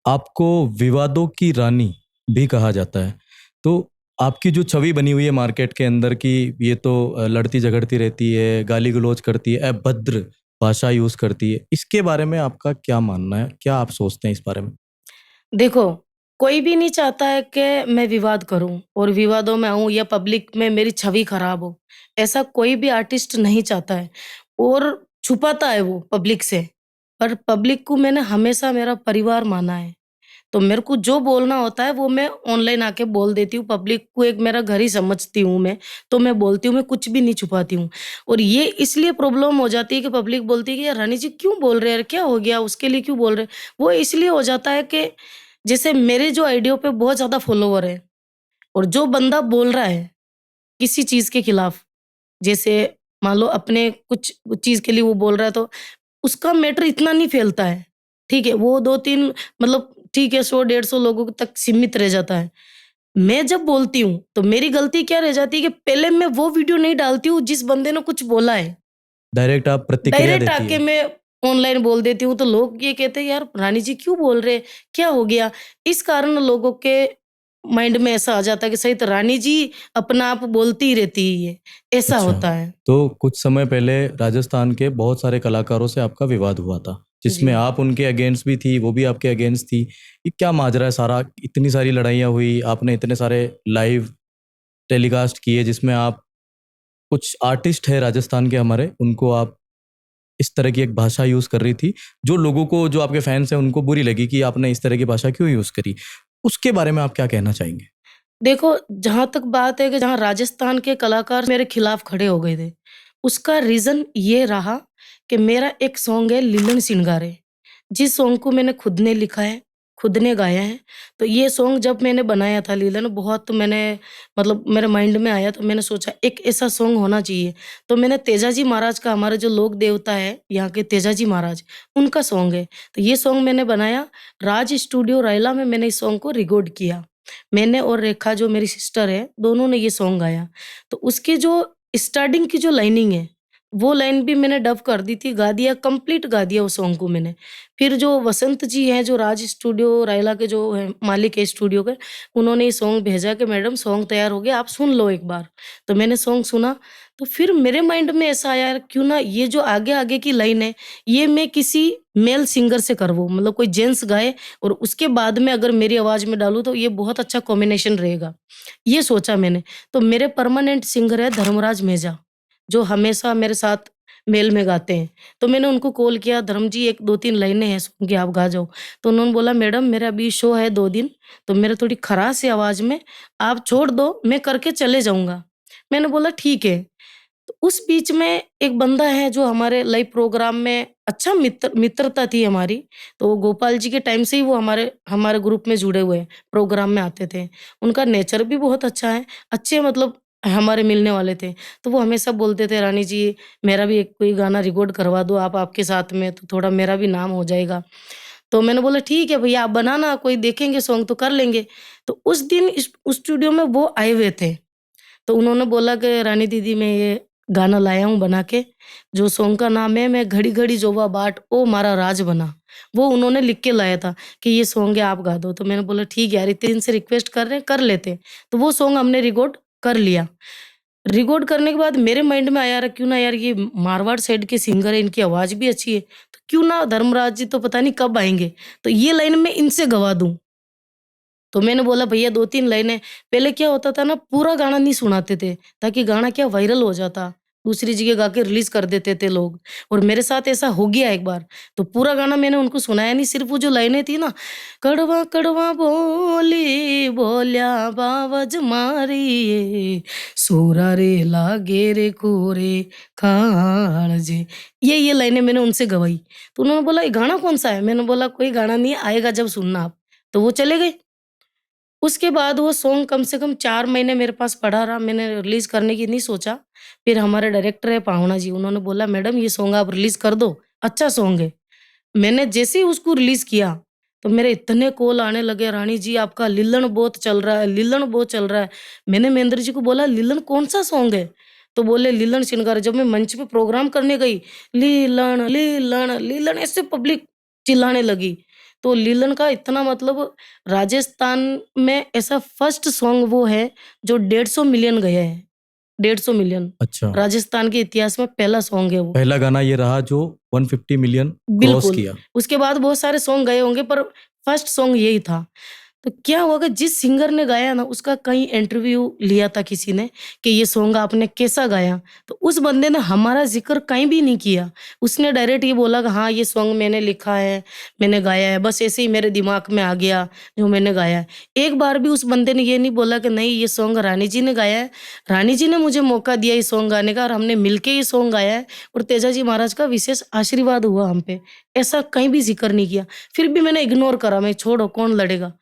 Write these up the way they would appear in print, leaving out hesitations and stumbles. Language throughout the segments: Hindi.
आपको विवादों की रानी भी कहा जाता है। तो आपकी जो छवि बनी हुई है मार्केट के अंदर की, ये तो लड़ती झगड़ती रहती है, गाली गलौज करती है, अभद्र भाषा यूज करती है, इसके बारे में आपका क्या मानना है? क्या आप सोचते हैं इस बारे में? देखो, कोई भी नहीं चाहता है कि मैं विवाद करूँ और विवादों में आऊँ या पब्लिक में मेरी छवि खराब हो। ऐसा कोई भी आर्टिस्ट नहीं चाहता है और छुपाता है वो पब्लिक से। पर पब्लिक को मैंने हमेशा मेरा परिवार माना है। तो मेरे को जो बोलना होता है वो मैं ऑनलाइन आके बोल देती हूँ। पब्लिक को एक मेरा घर ही समझती हूँ मैं, तो मैं बोलती हूँ, मैं कुछ भी नहीं छुपाती हूँ। और ये इसलिए प्रॉब्लम हो जाती है कि पब्लिक बोलती है कि यार रानी जी क्यों बोल रहे हैं यार, क्या हो गया? उसके लिए क्यों बोल रहे हैं? वो इसलिए हो जाता है कि जैसे मेरे जो आईडिया पे बहुत ज़्यादा फॉलोवर हैं और जो बंदा बोल रहा है किसी चीज़ के खिलाफ, जैसे मान लो अपने कुछ चीज़ के लिए वो बोल रहा है तो उसका मैटर इतना नहीं फैलता है, ठीक है? वो 2-3 मतलब ठीक है 100-150 लोगों तक सीमित रह जाता है। मैं जब बोलती हूँ, तो मेरी गलती क्या रह जाती है कि पहले मैं वो वीडियो नहीं डालती हूँ जिस बंदे ने कुछ बोला है। डायरेक्ट आप प्रतिक्रिया डायरेक्ट देती आके है। मैं ऑनलाइन बोल देती हूँ, तो लोग ये कहते हैं, "यार रानी जी क्यों बोल रहे हैं? क्या हो गया?" इस कारण लोगों के माइंड में ऐसा आ जाता है कि सही तो रानी जी अपना आप बोलती ही रहती है ये, ऐसा अच्छा, होता है। तो कुछ समय पहले राजस्थान के बहुत सारे कलाकारों से आपका विवाद हुआ था, जिसमें जी। आप उनके अगेंस्ट भी थी, वो भी आपके अगेंस्ट थी। ये क्या माजरा है सारा? इतनी सारी लड़ाइयाँ हुई, आपने इतने सारे लाइव टेलीकास्ट किए जिसमें आप, कुछ आर्टिस्ट है राजस्थान के हमारे, उनको आप इस तरह की एक भाषा यूज़ कर रही थी, जो लोगों को, जो आपके फैन्स हैं, उनको बुरी लगी कि आपने इस तरह की भाषा क्यों यूज़ करी? उसके बारे में आप क्या कहना चाहेंगे? देखो, जहाँ तक बात है कि जहाँ राजस्थान के कलाकार मेरे खिलाफ खड़े हो गए थे, उसका रीज़न ये रहा कि मेरा एक सॉन्ग है लीलन सिंगारे, जिस सॉन्ग को मैंने खुद ने लिखा है, खुद ने गाया है। तो ये सॉन्ग जब मैंने बनाया था लीलन, बहुत मैंने मतलब मेरे माइंड में आया तो मैंने सोचा एक ऐसा सॉन्ग होना चाहिए। तो मैंने तेजाजी महाराज का, हमारे जो लोक देवता है यहाँ के तेजाजी महाराज, उनका सॉन्ग है। तो ये सॉन्ग मैंने बनाया, राज स्टूडियो रायला में मैंने इस सॉन्ग को रिकॉर्ड किया। मैंने और रेखा जो मेरी सिस्टर है, दोनों ने ये सॉन्ग गाया। तो उसकी जो स्टार्टिंग की जो लाइनिंग है, वो लाइन भी मैंने डब कर दी थी, गा दिया, कंप्लीट गा दिया उस सॉन्ग को मैंने। फिर जो वसंत जी हैं, जो राज स्टूडियो रायला के जो हैं मालिक है स्टूडियो के, उन्होंने ये सॉन्ग भेजा कि मैडम सॉन्ग तैयार हो गया, आप सुन लो एक बार। तो मैंने सॉन्ग सुना, तो फिर मेरे माइंड में ऐसा आया यार क्यों ना ये जो आगे-आगे की लाइन है, ये मैं किसी मेल सिंगर से करवाऊँ, मतलब कोई जेंट्स गाए और उसके बाद में अगर मेरी आवाज़ में डालूँ तो ये बहुत अच्छा कॉम्बिनेशन रहेगा। ये सोचा मैंने। तो मेरे परमानेंट सिंगर है धर्मराज मेजा, जो हमेशा मेरे साथ मेल में गाते हैं। तो मैंने उनको कॉल किया, "धर्म जी 1 2-3 लाइनें हैं सॉन्ग की, आप गा जाओ।" तो उन्होंने बोला, "मैडम मेरा अभी शो है 2 दिन, तो मेरा थोड़ी खराश है आवाज़ में, आप छोड़ दो, मैं करके चले जाऊँगा।" मैंने बोला, "ठीक है।" तो उस बीच में एक बंदा है जो हमारे लाइव प्रोग्राम में अच्छा मित्रता थी हमारी, तो गोपाल जी के टाइम से ही वो हमारे हमारे ग्रुप में जुड़े हुए हैं, प्रोग्राम में आते थे। उनका नेचर भी बहुत अच्छा है, अच्छे मतलब हमारे मिलने वाले थे। तो वो हमेशा बोलते थे, "रानी जी, मेरा भी एक कोई गाना रिकॉर्ड करवा दो आप आपके साथ में, तो थोड़ा मेरा भी नाम हो जाएगा।" तो मैंने बोला, "ठीक है भैया, आप बनाना, कोई देखेंगे सॉन्ग तो कर लेंगे।" तो उस दिन इस स्टूडियो में वो आए हुए थे। तो उन्होंने बोला कि रानी दीदी मैं ये गाना लाया हूँ बना के, जो सॉन्ग का नाम है मैं घड़ी घड़ी जोवा बाट ओ मारा राज बना। वो उन्होंने लिख के लाया था कि ये सॉन्ग है आप गा दो। तो मैंने बोला ठीक है यार इतने दिन से रिक्वेस्ट कर रहे हैं कर लेते हैं। तो वो सॉन्ग हमने रिकॉर्ड कर लिया। रिकॉर्ड करने के बाद मेरे माइंड में आया यार क्यों ना यार ये मारवाड़ साइड के सिंगर है इनकी आवाज़ भी अच्छी है, तो क्यों ना धर्मराज जी तो पता नहीं कब आएँगे, तो ये लाइन मैं इनसे गवा दूँ। तो मैंने बोला भैया 2-3 लाइनें पहले क्या होता था ना पूरा गाना नहीं सुनाते थे, ताकि गाना क्या वायरल हो जाता। दूसरी जगह गा के रिलीज़ कर देते थे लोग और मेरे साथ ऐसा हो गया एक बार। तो पूरा गाना मैंने उनको सुनाया नहीं, सिर्फ़ वो जो लाइनें थी ना, कड़वा कड़वा बोली बोल्या बावज मारिए, सोरा रे लागे रे कोरे काळजे। ये लाइनें मैंने उनसे गवाई। तो उन्होंने बोला ये गाना कौन-सा है? मैंने बोला कोई गाना नहीं है, आएगा जब सुनना आप। तो वो चले गए। उसके बाद वो सॉन्ग कम से कम 4 महीने मेरे पास पड़ा रहा, मैंने रिलीज़ करने की नहीं सोचा। फिर हमारे डायरेक्टर है पाहुणा जी, उन्होंने बोला मैडम ये सॉन्ग आप रिलीज़ कर दो, अच्छा सॉन्ग है। मैंने जैसे ही उसको रिलीज़ किया, तो मेरे इतने कॉल आने लगे, रानी जी आपका लीलन बहुत चल रहा है, लीलन बहुत चल रहा है। मैंने महेंद्र जी को बोला लीलन कौन-सा सॉन्ग है? तो बोले लीलन श्रृंगार। जब मैं मंच पे प्रोग्राम करने गई, लीलन, लीलन, लीलन ऐसे पब्लिक चिल्लाने लगी। तो लीलन का इतना मतलब राजस्थान में ऐसा फर्स्ट सॉन्ग वो है जो 150 मिलियन गया है। 150 मिलियन अच्छा, राजस्थान के इतिहास में पहला सॉन्ग है वो। पहला गाना ये रहा जो 150 मिलियन क्रॉस बिल्कुल, किया। उसके बाद बहुत सारे सॉन्ग गए होंगे पर फर्स्ट सॉन्ग यही था। तो क्या हुआ कि जिस सिंगर ने गाया ना उसका कहीं इंटरव्यू लिया था किसी ने कि ये सॉन्ग आपने कैसा गाया? तो उस बंदे ने हमारा ज़िक्र कहीं भी नहीं किया। उसने डायरेक्ट ये बोला कि हाँ, ये सॉन्ग मैंने लिखा है, मैंने गाया है, बस ऐसे ही मेरे दिमाग में आ गया जो मैंने गाया है। एक बार भी उस बंदे ने ये नहीं बोला कि नहीं ये सॉन्ग रानी जी ने गाया है। रानी जी ने मुझे मौका दिया ये सॉन्ग गाने का और हमने मिलके ये सॉन्ग गाया है और तेजाजी महाराज का विशेष आशीर्वाद हुआ हम पे। ऐसा कहीं भी ज़िक्र नहीं किया। फिर भी मैंने इग्नोर करा, मैं छोड़ो कौन लड़ेगा।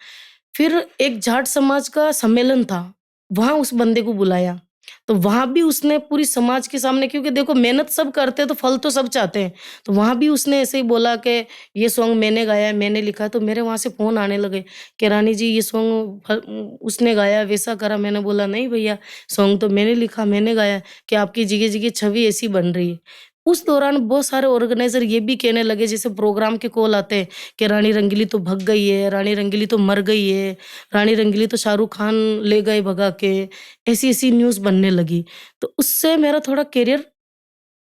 फिर एक जाट समाज का सम्मेलन था, वहाँ उस बंदे को बुलाया। तो वहाँ भी उसने पूरी समाज के सामने, क्योंकि देखो मेहनत सब करते हैं तो फल तो सब चाहते हैं। तो वहाँ भी उसने ऐसे ही बोला कि ये सॉन्ग मैंने गाया है, मैंने लिखा है। तो मेरे वहाँ से फ़ोन आने लगे कि रानी जी ये सॉन्ग उसने गाया है, वैसा करा। मैंने बोला नहीं भैया, सॉन्ग तो मैंने लिखा, मैंने गाया है, कि आपकी जगह-जगह छवि ऐसी बन रही है। उस दौरान बहुत सारे ऑर्गेनाइज़र ये भी कहने लगे, जैसे प्रोग्राम के कॉल आते हैं कि रानी रंगीली तो भग गई है, रानी रंगीली तो मर गई है, रानी रंगीली तो शाहरुख खान ले गए भगा के, ऐसी-ऐसी न्यूज़ बनने लगी। तो उससे मेरा थोड़ा करियर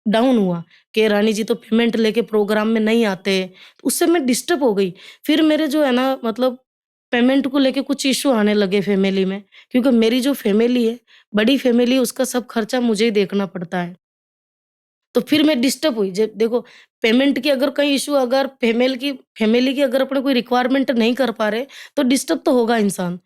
डाउन हुआ कि रानी जी तो पेमेंट लेके प्रोग्राम में नहीं आते, तो उससे मैं डिस्टर्ब हो गई। फिर मेरे जो है ना मतलब पेमेंट को लेके कुछ इश्यू आने लगे फैमिली में, क्योंकि मेरी जो फैमिली है, बड़ी फैमिली है, उसका सब खर्चा मुझे ही देखना पड़ता है। तो फिर मैं डिस्टर्ब हुई। जब देखो पेमेंट की अगर कहीं इश्यू, अगर फैमिली की अगर अपने कोई रिक्वायरमेंट नहीं कर पा रहे, तो डिस्टर्ब तो होगा इंसान।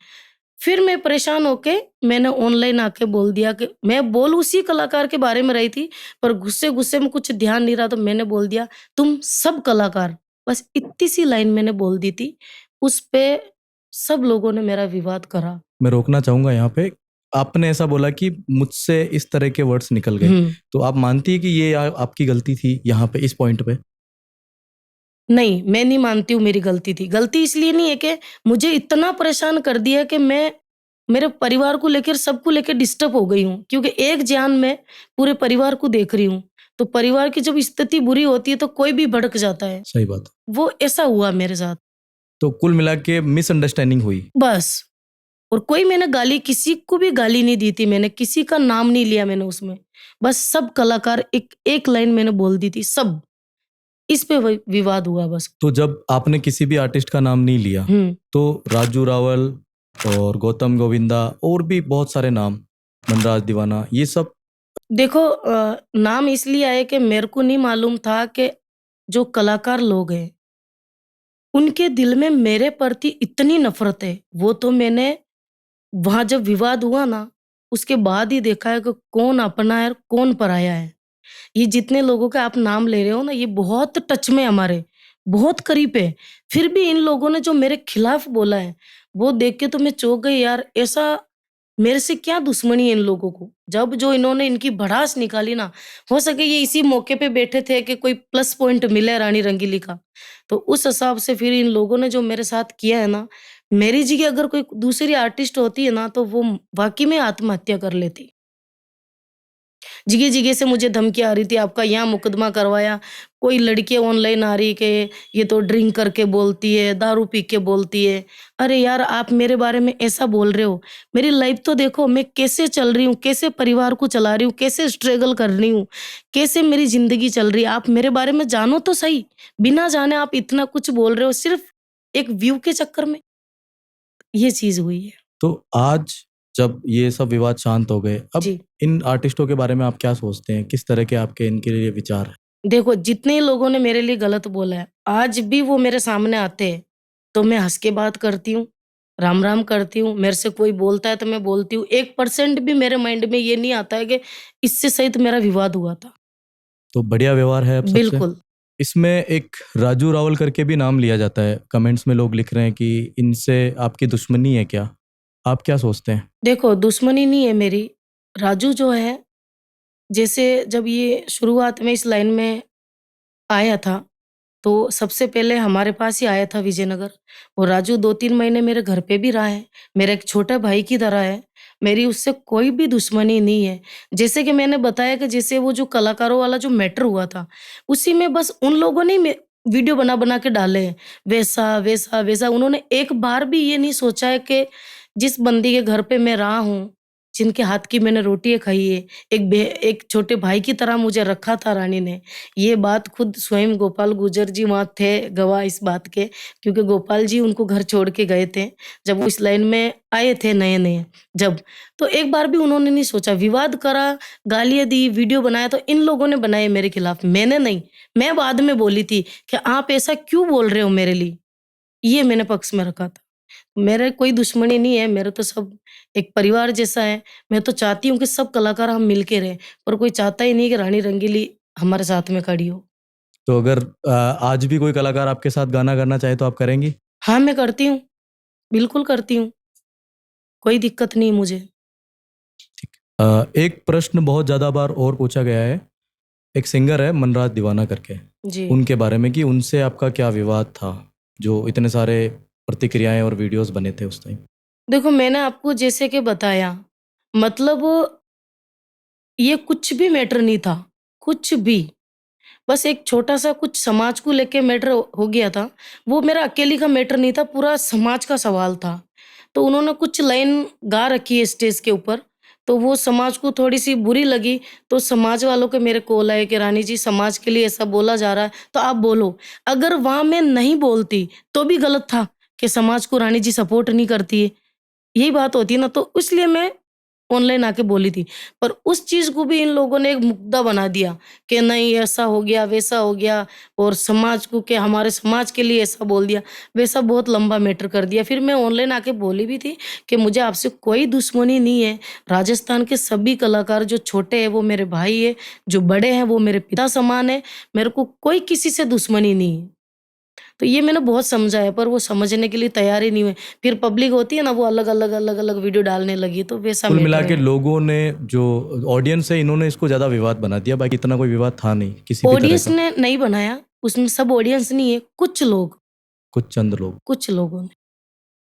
फिर मैं परेशान होके मैंने ऑनलाइन आके बोल दिया कि मैं बोल उसी कलाकार के बारे में रही थी, पर गुस्से-गुस्से में कुछ ध्यान नहीं रहा तो मैंने बोल दिया, तुम सब कलाकार। बस इत्ती सी लाइन मैंने बोल दी थी। उस पे सब लोगों ने मेरा विवाद करा। मैं रोकना चाहूँगा यहाँ पे। आपने ऐसा बोला कि मुझसे इस तरह के वर्ड्स निकल गए। हुँ। तो आप मानती हैं कि ये आपकी गलती थी यहाँ पे इस पॉइंट पे? नहीं, मैं नहीं मानती हूँ मेरी गलती थी। गलती इसलिए नहीं है कि मुझे इतना परेशान कर दिया कि मैं मेरे परिवार को लेकर, सबको लेके डिस्टर्ब हो गई हूँ। क्योंकि एक जान मैं पूरे परिवार को देख रही हूँ। तो परिवार की जब स्थिति बुरी होती है तो कोई भी भड़क जाता है। सही बात है। वो ऐसा हुआ मेरे साथ। तो कुल मिला के मिसअंडरस्टैंडिंग हुई। बस। और कोई मैंने गाली, किसी को भी गाली नहीं दी थी मैंने, किसी का नाम नहीं लिया मैंने उसमें। बस सब कलाकार एक एक लाइन मैंने बोल दी थी, सब। इस पे विवाद हुआ बस। तो जब आपने किसी भी आर्टिस्ट का नाम नहीं लिया, हुँ। तो राजू रावल और गौतम गोविंदा और भी बहुत सारे नाम, मनराज दीवाना, ये सब देखो नाम इसलिए आए कि मेरे को नहीं मालूम था कि जो कलाकार लोग हैं, उनके दिल में मेरे प्रति इतनी नफ़रत है। वो तो मैंने वहाँ जब विवाद हुआ ना, उसके बाद ही देखा है कि कौन अपना है और कौन पराया है। ये जितने लोगों के आप नाम ले रहे हो ना, ये बहुत टच में हमारे, बहुत करीब है। फिर भी इन लोगों ने जो मेरे खिलाफ बोला है, वो देख के तो मैं चौंक गई यार, ऐसा मेरे से क्या दुश्मनी है इन लोगों को? जब जो इन्होंने इनकी भड़ास निकाली ना, हो सके ये इसी मौके पे बैठे थे कि कोई प्लस पॉइंट मिले रानी रंगीली का। तो उस हिसाब से फिर इन लोगों ने जो मेरे साथ किया है ना, मेरी जगह अगर कोई दूसरी आर्टिस्ट होती है ना, तो वो वाक़ई में आत्महत्या कर लेती। जगह-जगह से मुझे धमकी आ रही थी, आपका यहाँ मुकदमा करवाया। कोई लड़कियाँ ऑनलाइन आ रही कि ये तो ड्रिंक करके बोलती है, दारू पी के बोलती है। अरे यार, आप मेरे बारे में ऐसा बोल रहे हो, मेरी लाइफ़ तो देखो, मैं कैसे चल रही हूँ, कैसे परिवार को चला रही हूँ, कैसे स्ट्रगल कर रही हूँ, कैसे मेरी ज़िंदगी चल रही है। आप मेरे बारे में जानो तो सही, बिना जाने आप इतना कुछ बोल रहे हो सिर्फ़ एक व्यू के चक्कर में। ये चीज़ हुई है। तो आज जब ये सब विवाद शांत हो गए, अब जी। इन आर्टिस्टों के बारे में आप क्या सोचते हैं? किस तरह के आपके इनके लिए विचार हैं? देखो, जितने लोगों ने मेरे लिए गलत बोला है, आज भी वो मेरे सामने आते हैं, तो मैं हँस के बात करती हूँ, राम-राम करती हूँ। मेरे से कोई बोलता है तो मैं बोलती हूँ। 1% भी मेरे माइंड में ये नहीं आता है कि इससे सही तो मेरा विवाद हुआ था। तो बढ़िया व्यवहार है आप सबसे। बिल्कुल। इसमें एक राजू रावल करके भी नाम लिया जाता है। कमेंट्स में लोग लिख रहे हैं कि इनसे आपकी दुश्मनी है क्या? आप क्या सोचते हैं? देखो, दुश्मनी नहीं है मेरी। राजू जो है, जैसे जब ये शुरुआत में इस लाइन में आया था, तो सबसे पहले हमारे पास ही आया था विजयनगर। और राजू 2-3 महीने मेरे घर पे भी रहा है। मेरा एक छोटा भाई की तरह है। मेरी उससे कोई भी दुश्मनी नहीं है। जैसे कि मैंने बताया कि जैसे वो जो कलाकारों वाला जो मैटर हुआ था, उसी में बस उन लोगों ने वीडियो बना-बना के डाले हैं, वैसा, वैसा, वैसा। उन्होंने एक बार भी ये नहीं सोचा है कि जिस बंदी के घर पे मैं रहा हूँ, जिनके हाथ की मैंने रोटियाँ खाई है, एक छोटे भाई की तरह मुझे रखा था रानी ने। ये बात खुद स्वयं गोपाल गुर्जर जी वहाँ थे गवाह इस बात के, क्योंकि गोपाल जी उनको घर छोड़ के गए थे, जब वो इस लाइन में आए थे नए-नए जब। तो एक बार भी उन्होंने नहीं सोचा, विवाद करा, गालियाँ दी, वीडियो बनाया तो इन लोगों ने बनाए मेरे खिलाफ, मैंने नहीं। मैं बाद में बोली थी कि आप ऐसा क्यों बोल रहे हो मेरे लिए? ये मैंने पक्ष में रखा था। मेरे कोई दुश्मनी नहीं है, मेरे तो सब एक परिवार जैसा है। मैं तो चाहती हूँ कि सब कलाकार हम मिल के रहें, पर कोई चाहता ही नहीं कि रानी रंगीली हमारे साथ में खड़ी हो। तो अगर आज भी कोई कलाकार आपके साथ गाना करना चाहे तो आप करेंगी? हाँ, मैं करती हूँ, बिल्कुल करती हूँ, कोई दिक्कत नहीं मुझे। एक प्रश्न बहुत ज़्यादा बार और पूछा गया है, एक सिंगर है मनराज दीवाना करके, जी। उनके बारे में कि उनसे आपका क्या विवाद था, जो इतने सारे प्रतिक्रियाएँ और वीडियोज़ बने थे उस टाइम? देखो मैंने आपको जैसे कि बताया, मतलब ये कुछ भी मैटर नहीं था, कुछ भी। बस एक छोटा-सा कुछ समाज को लेके मैटर हो गया था। वो मेरा अकेली का मैटर नहीं था, पूरा समाज का सवाल था। तो उन्होंने कुछ लाइन गा रखी है स्टेज के ऊपर, तो वो समाज को थोड़ी-सी बुरी लगी, तो समाज वालों के मेरे कॉल आए कि रानी जी समाज के लिए ऐसा बोला जा रहा है, तो आप बोलो। अगर वहाँ मैं नहीं बोलती, तो भी गलत था कि समाज को रानी जी सपोर्ट नहीं करती है। यही बात होती है ना, तो इसलिए मैं ऑनलाइन आके बोली थी। पर उस चीज़ को भी इन लोगों ने एक मुद्दा बना दिया कि नहीं ऐसा हो गया, वैसा हो गया और समाज को कि हमारे समाज के लिए ऐसा बोल दिया, वैसा बहुत लंबा मैटर कर दिया। फिर मैं ऑनलाइन आके बोली भी थी कि मुझे आपसे कोई दुश्मनी नहीं है। राजस्थान के सभी कलाकार जो छोटे हैं वो मेरे भाई हैं, जो बड़े हैं वो मेरे पिता समान हैं। मेरे को कोई किसी से दुश्मनी नहीं है। तो ये मैंने बहुत समझाया पर वो समझने के लिए तैयार ही नहीं हुए। फिर पब्लिक होती है ना वो अलग-अलग, अलग-अलग वीडियो डालने लगी तो वैसा कुल मिला मैटर के है। लोगों ने जो ऑडियंस है इन्होंने इसको ज़्यादा विवाद बना दिया, बाकी इतना कोई विवाद था नहीं किसी भी तरह ऑडियंस का। ने नहीं बनाया, उसमें सब ऑडियंस नहीं है, कुछ चंद लोग। कुछ लोगों ने।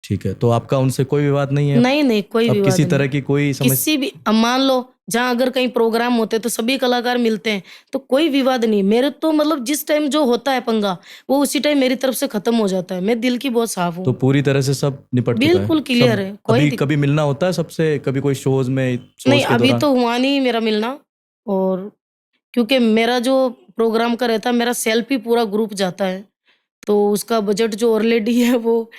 ठीक है, तो आपका उनसे कोई विवाद नहीं है अब? नहीं, नहीं, कोई अब विवाद किसी नहीं। तरह की कोई किसी भी अब मान लो जहाँ अगर कहीं प्रोग्राम होते हैं तो सभी कलाकार मिलते हैं, तो कोई विवाद नहीं। मेरे तो मतलब जिस टाइम जो होता है पंगा, वो उसी टाइम मेरी तरफ से खत्म हो जाता है। मैं दिल की बहुत साफ तो हूँ। पूरी तरह से सब निपट चुका है? बिल्कुल क्लियर सब है, कोई अभी दिक कभी मिलना होता है सबसे, कभी कोई नहीं शोज़ के अभी दौरान? तो हुआ नहीं मेरा मिलना और क्योंकि मेरा जो प्रोग्राम का रहता है, मेरा सेल्फ ही पूरा ग्रुप जाता है। तो उसका बजट जो ऑलरेडी है वो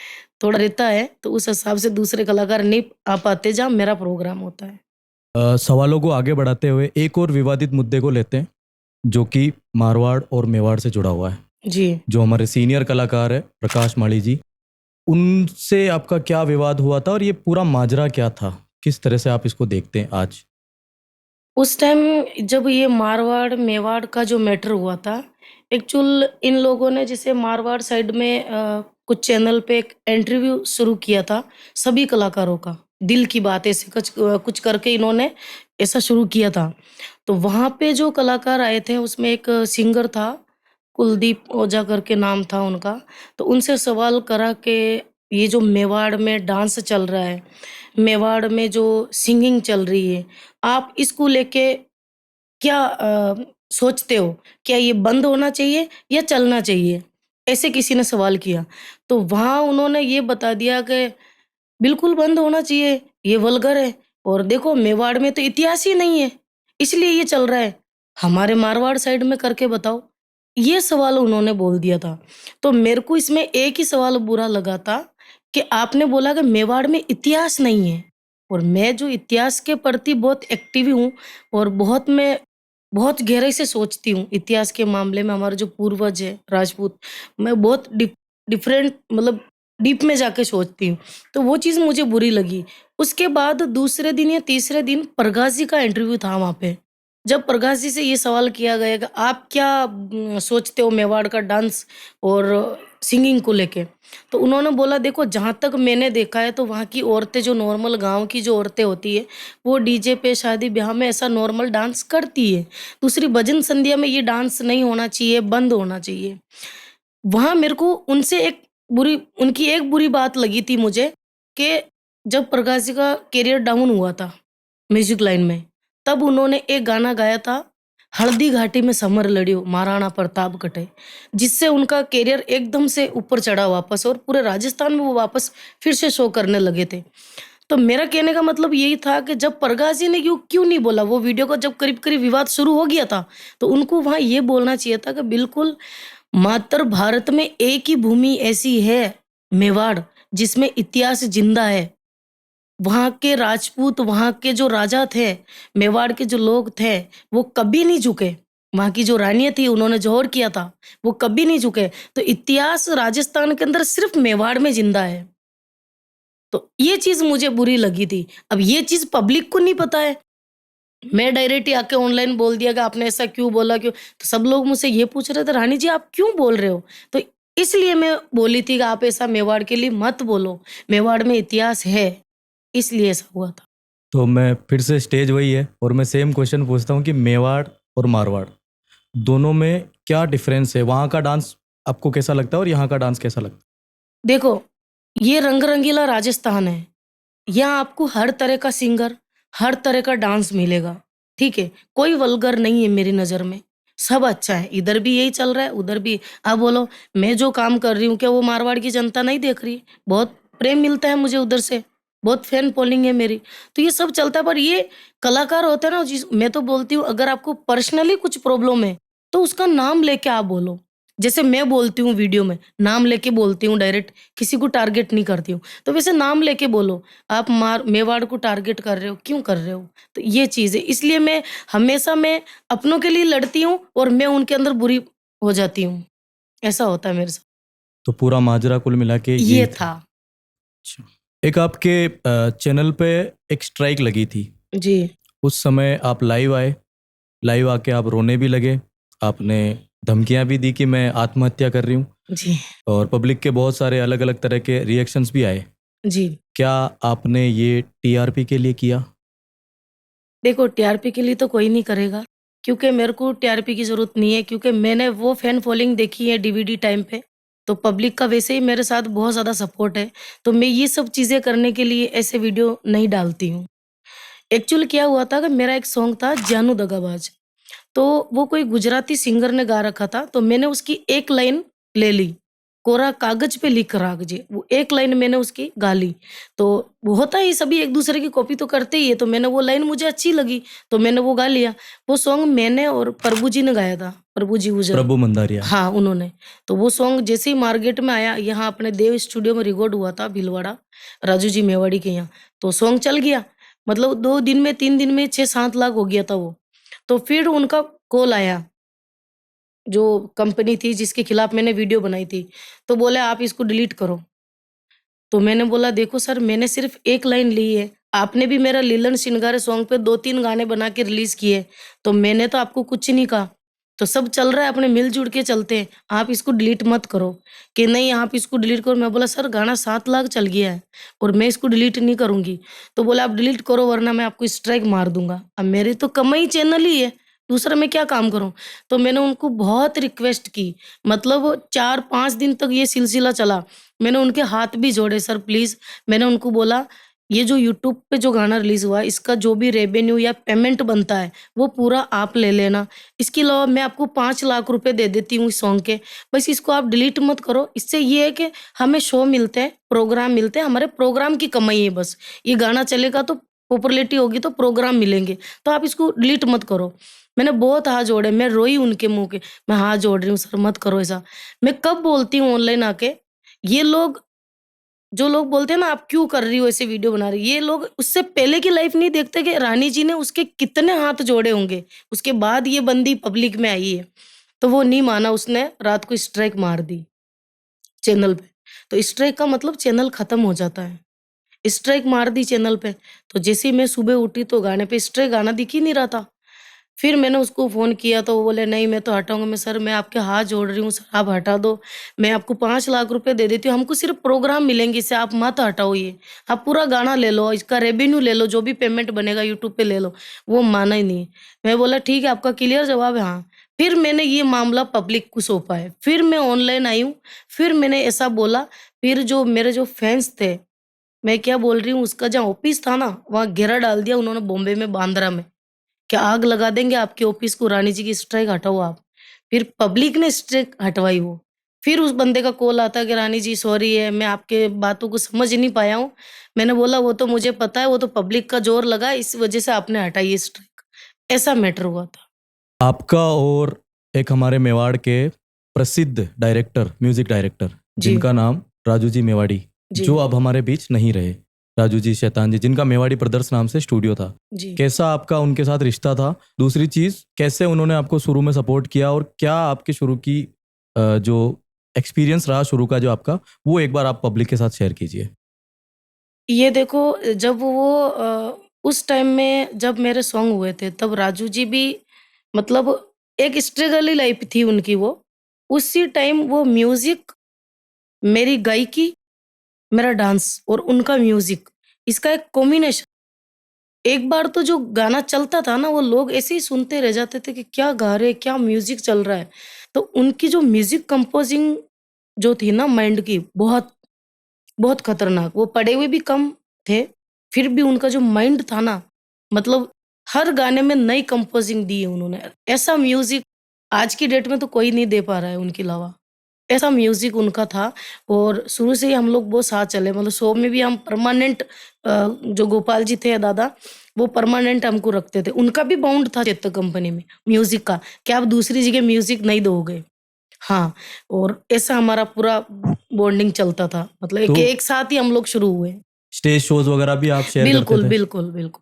थोड़ा रहता है, तो उस हिसाब से दूसरे कलाकार नहीं आ पाते जहाँ मेरा प्रोग्राम होता है। सवालों को आगे बढ़ाते हुए एक और विवादित मुद्दे को लेते हैं, जो कि मारवाड़ और मेवाड़ से जुड़ा हुआ है। जी। जो हमारे सीनियर कलाकार हैं प्रकाश माड़ी जी, उनसे आपका क्या विवाद हुआ था और ये पूरा माजरा क्या था? किस तरह से आप इसको देखते हैं आज? उस टाइम जब ये मारवाड़, मेवाड़ का जो मैटर हुआ था, एक्चुअल इन लोगों ने जैसे मारवाड़ साइड में कुछ चैनल पे एक इंटरव्यू शुरू किया था सभी कलाकारों का। दिल की बात ऐसे कुछ करके इन्होंने ऐसा शुरू किया था। तो वहाँ पे जो कलाकार आए थे उसमें एक सिंगर था, कुलदीप ओझा करके नाम था उनका। तो उनसे सवाल करा कि ये जो मेवाड़ में डांस चल रहा है, मेवाड़ में जो सिंगिंग चल रही है, आप इसको लेके क्या सोचते हो? क्या ये बंद होना चाहिए या चलना चाहिए? ऐसे किसी ने सवाल किया। तो वहाँ उन्होंने ये बता दिया कि बिल्कुल बंद होना चाहिए, ये वल्गर है और देखो मेवाड़ में तो इतिहास ही नहीं है, इसलिए ये चल रहा है। हमारे मारवाड़ साइड में करके बताओ। ये सवाल उन्होंने बोल दिया था। तो मेरे को इसमें एक ही सवाल बुरा लगा था कि आपने बोला कि मेवाड़ में इतिहास नहीं है और मैं जो इतिहास के प्रति बहुत एक्टिव हूँ और मैं बहुत गहराई से सोचती हूँ इतिहास के मामले में हमारे जो पूर्वज है राजपूत, मैं बहुत डिफरेंट मतलब डीप में जाके सोचती हूँ। तो वो चीज़ मुझे बुरी लगी। उसके बाद दूसरे दिन या तीसरे दिन प्रकाश जी का इंटरव्यू था वहाँ पे। जब प्रकाश जी से ये सवाल किया गया कि आप क्या सोचते हो मेवाड़ का डांस और सिंगिंग को लेके? तो उन्होंने बोला देखो जहाँ तक मैंने देखा है तो वहाँ की औरतें जो नॉर्मल गाँव की जो औरतें होती है, वो डीजे पे शादी-ब्याह में ऐसा नॉर्मल डांस करती है। दूसरी भजन संध्या में ये डांस नहीं होना चाहिए, बंद होना चाहिए। वहाँ मेरे को उनकी एक बुरी बात लगी थी मुझे कि जब प्रकाश जी का करियर डाउन हुआ था म्यूज़िक लाइन में, तब उन्होंने एक गाना गाया था, हल्दी घाटी में समर लड़ियो महाराणा प्रताप कटे, जिससे उनका करियर एकदम से ऊपर चढ़ा वापस और पूरे राजस्थान में वो वापस फिर से शो करने लगे थे। तो मेरा कहने का मतलब यही था कि जब प्रकाश जी ने क्यों क्यों नहीं बोला, वो वीडियो का जब करीब-करीब विवाद शुरू हो गया था, तो उनको वहाँ ये बोलना चाहिए था कि बिल्कुल मात्र भारत में एक ही भूमि ऐसी है, मेवाड़, जिसमें इतिहास ज़िंदा है। वहाँ के राजपूत, वहाँ के जो राजा थे, मेवाड़ के जो लोग थे, वो कभी नहीं झुके। वहाँ की जो रानियाँ थी, उन्होंने जौहर किया था, वो कभी नहीं झुके। तो इतिहास राजस्थान के अंदर सिर्फ़ मेवाड़ में ज़िंदा है। तो ये चीज़ मुझे बुरी लगी थी। अब ये चीज़ पब्लिक को नहीं पता है। मैं डायरेक्ट ही आके ऑनलाइन बोल दिया कि आपने ऐसा क्यों बोला, क्यों? तो सब लोग मुझसे ये पूछ रहे थे, रानी जी आप क्यों बोल रहे हो? तो इसलिए मैं बोली थी कि आप ऐसा मेवाड़ के लिए मत बोलो, मेवाड़ में इतिहास है, इसलिए ऐसा हुआ था। तो मैं फिर से स्टेज वही है और मैं सेम क्वेश्चन पूछता हूँ कि मेवाड़ और मारवाड़ दोनों में क्या डिफरेंस है? वहाँ का डांस आपको कैसा लगता है और यहाँ का डांस कैसा लगता है? देखो, ये रंग-रंगीला राजस्थान है। यहाँ आपको हर तरह का सिंगर, हर तरह का डांस मिलेगा, ठीक है? कोई वल्गर नहीं है मेरी नज़र में, सब अच्छा है। इधर भी यही चल रहा है, उधर भी। आप बोलो, मैं जो काम कर रही हूँ, क्या वो मारवाड़ की जनता नहीं देख रही है? बहुत प्रेम मिलता है मुझे उधर से, बहुत फैन फॉलोइंग है मेरी। तो ये सब चलता है, पर ये कलाकार होते हैं ना, जिस मैं तो बोलती हूँ, अगर आपको पर्सनली कुछ प्रॉब्लम है, तो उसका नाम लेके आप बोलो। जैसे मैं बोलती हूँ वीडियो में, नाम लेके बोलती हूँ डायरेक्ट, किसी को टारगेट नहीं करती हूँ। तो वैसे नाम लेके बोलो, आप मेवाड़ को टारगेट कर रहे हो, क्यों कर रहे हो? तो ये चीज़ है, इसलिए मैं अपनों के लिए लड़ती हूँ और मैं उनके अंदर बुरी हो जाती हूँ। ऐसा होता है मेरे साथ। तो पूरा माजरा कुल मिला के ये यही था। था। अच्छा। एक आपके चैनल पे एक स्ट्राइक लगी थी। जी, उस समय आप लाइव आए, लाइव आके आप रोने भी लगे, आपने धमकियाँ भी दी कि मैं आत्महत्या कर रही हूँ जी, और पब्लिक के बहुत सारे अलग-अलग तरह के रिएक्शंस भी आए। जी। क्या आपने ये टीआरपी के लिए किया? देखो, टीआरपी के लिए तो कोई नहीं करेगा, क्योंकि मेरे को टीआरपी की ज़रूरत नहीं है, क्योंकि मैंने वो फैन फॉलोइंग देखी है डीवीडी टाइम पे, तो पब्लिक का वैसे ही मेरे साथ बहुत ज़्यादा सपोर्ट है, तो मैं ये सब चीज़ें करने के लिए ऐसे वीडियो नहीं डालती हूँ। एक्चुअली क्या हुआ था कि मेरा एक सॉन्ग था जानू दगाबाज, तो वो कोई गुजराती सिंगर ने गा रखा था, तो मैंने उसकी एक लाइन ले ली, कोरा कागज़ पे लिख राखिए, वो एक लाइन मैंने उसकी गा ली। तो वो होता है, सभी एक-दूसरे की कॉपी तो करते ही है, तो मैंने वो लाइन मुझे अच्छी लगी, तो मैंने वो गा लिया। वो सॉन्ग मैंने और प्रभु जी ने गाया था, प्रभु जी गुजर। प्रभु मंदारिया। हाँ, उन्होंने। तो वो सॉन्ग जैसे ही मार्केट में आया, यहाँ अपने देव स्टूडियो में रिकॉर्ड हुआ था भीलवाड़ा, राजू जी मेवाड़ी के यहाँ, तो सॉन्ग चल गया। मतलब 2 दिन में, 3 दिन में 6-7 लाख हो गया था वो। तो फिर उनका कॉल आया, जो कंपनी थी जिसके खिलाफ मैंने वीडियो बनाई थी, तो बोले आप इसको डिलीट करो। तो मैंने बोला देखो सर, मैंने सिर्फ़ एक लाइन ली है, आपने भी मेरा लीलन श्रृंगार सॉन्ग पे 2-3 गाने बना के रिलीज़ किए, तो मैंने तो आपको कुछ नहीं कहा। तो सब चल रहा है, अपने मिल-जुल के चलते हैं, आप इसको डिलीट मत करो। कि नहीं आप इसको डिलीट करो, मैं बोला सर गाना 7 लाख चल गया है और मैं इसको डिलीट नहीं करूँगी। तो बोला आप डिलीट करो वरना मैं आपको स्ट्राइक मार दूँगा। अब मेरी तो कमाई चैनल ही है, दूसरा मैं क्या काम करूँ? तो मैंने उनको बहुत रिक्वेस्ट की, मतलब 4-5 दिन तक ये सिलसिला चला। मैंने उनके हाथ भी जोड़े, सर प्लीज़। मैंने उनको बोला ये जो यूट्यूब पे जो गाना रिलीज़ हुआ है, इसका जो भी रेवेन्यू या पेमेंट बनता है, वो पूरा आप ले लेना। इसके अलावा मैं आपको 5 लाख रुपए दे देती हूँ इस सॉन्ग के, बस इसको आप डिलीट मत करो। इससे ये है कि हमें शो मिलते हैं, प्रोग्राम मिलते हैं, हमारे प्रोग्राम की कमाई है बस। ये गाना चलेगा तो पॉपुलैरिटी होगी तो प्रोग्राम मिलेंगे, तो आप इसको डिलीट मत करो। मैंने बहुत हाथ जोड़े, मैं रोई उनके मुँह के, मैं हाथ जोड़ रही हूँ सर मत करो ऐसा। मैं कब बोलती हूँ ऑनलाइन आके, ये लोग जो लोग बोलते हैं ना आप क्यों कर रही हो ऐसे वीडियो बना रही हो, ये लोग उससे पहले की लाइफ नहीं देखते कि रानी जी ने उसके कितने हाथ जोड़े होंगे। उसके बाद ये बंदी पब्लिक में आई है। तो वो नहीं माना, उसने रात को स्ट्राइक मार दी चैनल पे। तो स्ट्राइक का मतलब चैनल खत्म हो जाता है। स्ट्राइक मार दी चैनल पे। तो जैसे ही मैं सुबह उठी तो गाने पे स्ट्राइक, गाना दिख ही नहीं रहा था। फिर मैंने उसको फ़ोन किया तो वो बोले नहीं मैं तो हटाऊँगा। मैं सर मैं आपके हाथ जोड़ रही हूँ सर, आप हटा दो। मैं आपको 5 लाख रुपए दे देती हूँ, हमको सिर्फ़ प्रोग्राम मिलेंगे इससे, आप मत हटाओ ये। आप पूरा गाना ले लो, इसका रेवेन्यू ले लो, जो भी पेमेंट बनेगा यूट्यूब पे ले लो। वो माना ही नहीं। मैं बोला ठीक है, आपका क्लियर जवाब है हाँ। फिर मैंने ये मामला पब्लिक को सौंपा है। फिर मैं ऑनलाइन आई हूँ, फिर मैंने ऐसा बोला, फिर जो मेरे जो फैन्स थे, मैं क्या बोल रही हूँ, उसका जहाँ ऑफ़िस था ना, वहाँ घेरा डाल दिया उन्होंने बॉम्बे में, बांद्रा में। कि आग लगा देंगे आपके ऑफिस को, रानी जी की स्ट्राइक हटाओ आप। फिर पब्लिक ने स्ट्राइक हटवाई वो। फिर उस बंदे का कॉल आता कि रानी जी सॉरी है, मैं आपके बातों को समझ नहीं पाया हूँ। मैंने बोला वो तो मुझे पता है, वो तो पब्लिक का ज़ोर लगा, इस वज़ह से आपने हटाई है स्ट्राइक। ऐसा मैटर हुआ था। आपका और एक हमारे मेवाड़ के प्रसिद्ध डायरेक्टर, म्यूजिक डायरेक्टर, जी, जिनका नाम राजू जी मेवाड़ी, जी, जो अब हमारे बीच नहीं रहे। राजू जी शैतान जी, जिनका मेवाड़ी ब्रदर्स नाम से स्टूडियो था। जी। कैसा आपका उनके साथ रिश्ता था? दूसरी चीज़, कैसे उन्होंने आपको शुरू में सपोर्ट किया और क्या आपके शुरू की जो एक्सपीरियंस रहा शुरू का जो आपका, वो एक बार आप पब्लिक के साथ शेयर कीजिए। ये देखो, जब वो उस टाइम में जब मेरे सॉन्ग हुए थे, तब राजू जी भी मतलब एक स्ट्रगल लाइफ थी उनकी वो। उसी टाइम वो म्यूज़िक, मेरी गायकी, मेरा डांस और उनका म्यूज़िक, इसका एक कॉम्बिनेशन। एक बार तो जो गाना चलता था ना, वो लोग ऐसे ही सुनते रह जाते थे कि क्या गा रहे हैं, क्या म्यूज़िक चल रहा है। तो उनकी जो म्यूज़िक कंपोज़िंग जो थी ना माइंड की, बहुत बहुत खतरनाक। वो पढ़े हुए भी कम थे, फिर भी उनका जो माइंड था ना, मतलब हर गाने में नई कंपोज़िंग दी है उन्होंने। ऐसा म्यूज़िक आज की डेट में तो कोई नहीं दे पा रहा है उनके अलावा। ऐसा म्यूज़िक उनका था और शुरू से ही हम लोग बहुत साथ चले, मतलब शो में भी हम परमानेंट जो गोपाल जी थे दादा, वो परमानेंट हमको रखते थे। उनका भी बाउंड था चेतक कंपनी में म्यूज़िक का, कि आप दूसरी जगह म्यूज़िक नहीं दोगे। हाँ, और ऐसा हमारा पूरा बॉन्डिंग चलता था। मतलब तो एक एक साथ ही हम लोग शुरू हुए। स्टेज शोज़ वगैरह भी आप शेयर करते बिल्कुल, थे? बिल्कुल, बिल्कुल।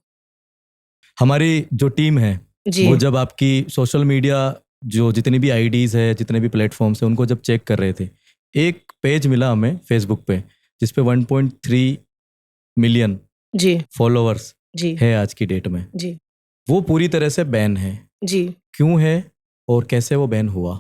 हमारी जो टीम है, जी, वो जब आपकी सोशल मीडिया जो जितनी भी आईडीज़ है, जितने भी प्लेटफ़ॉर्म्स हैं, उनको जब चेक कर रहे थे, एक पेज मिला हमें फ़ेसबुक पे, जिस पे 1.3 मिलियन जी, फॉलोवर्स जी, है आज की डेट में। जी, वो पूरी तरह से बैन है। जी। क्यों है और कैसे वो बैन हुआ?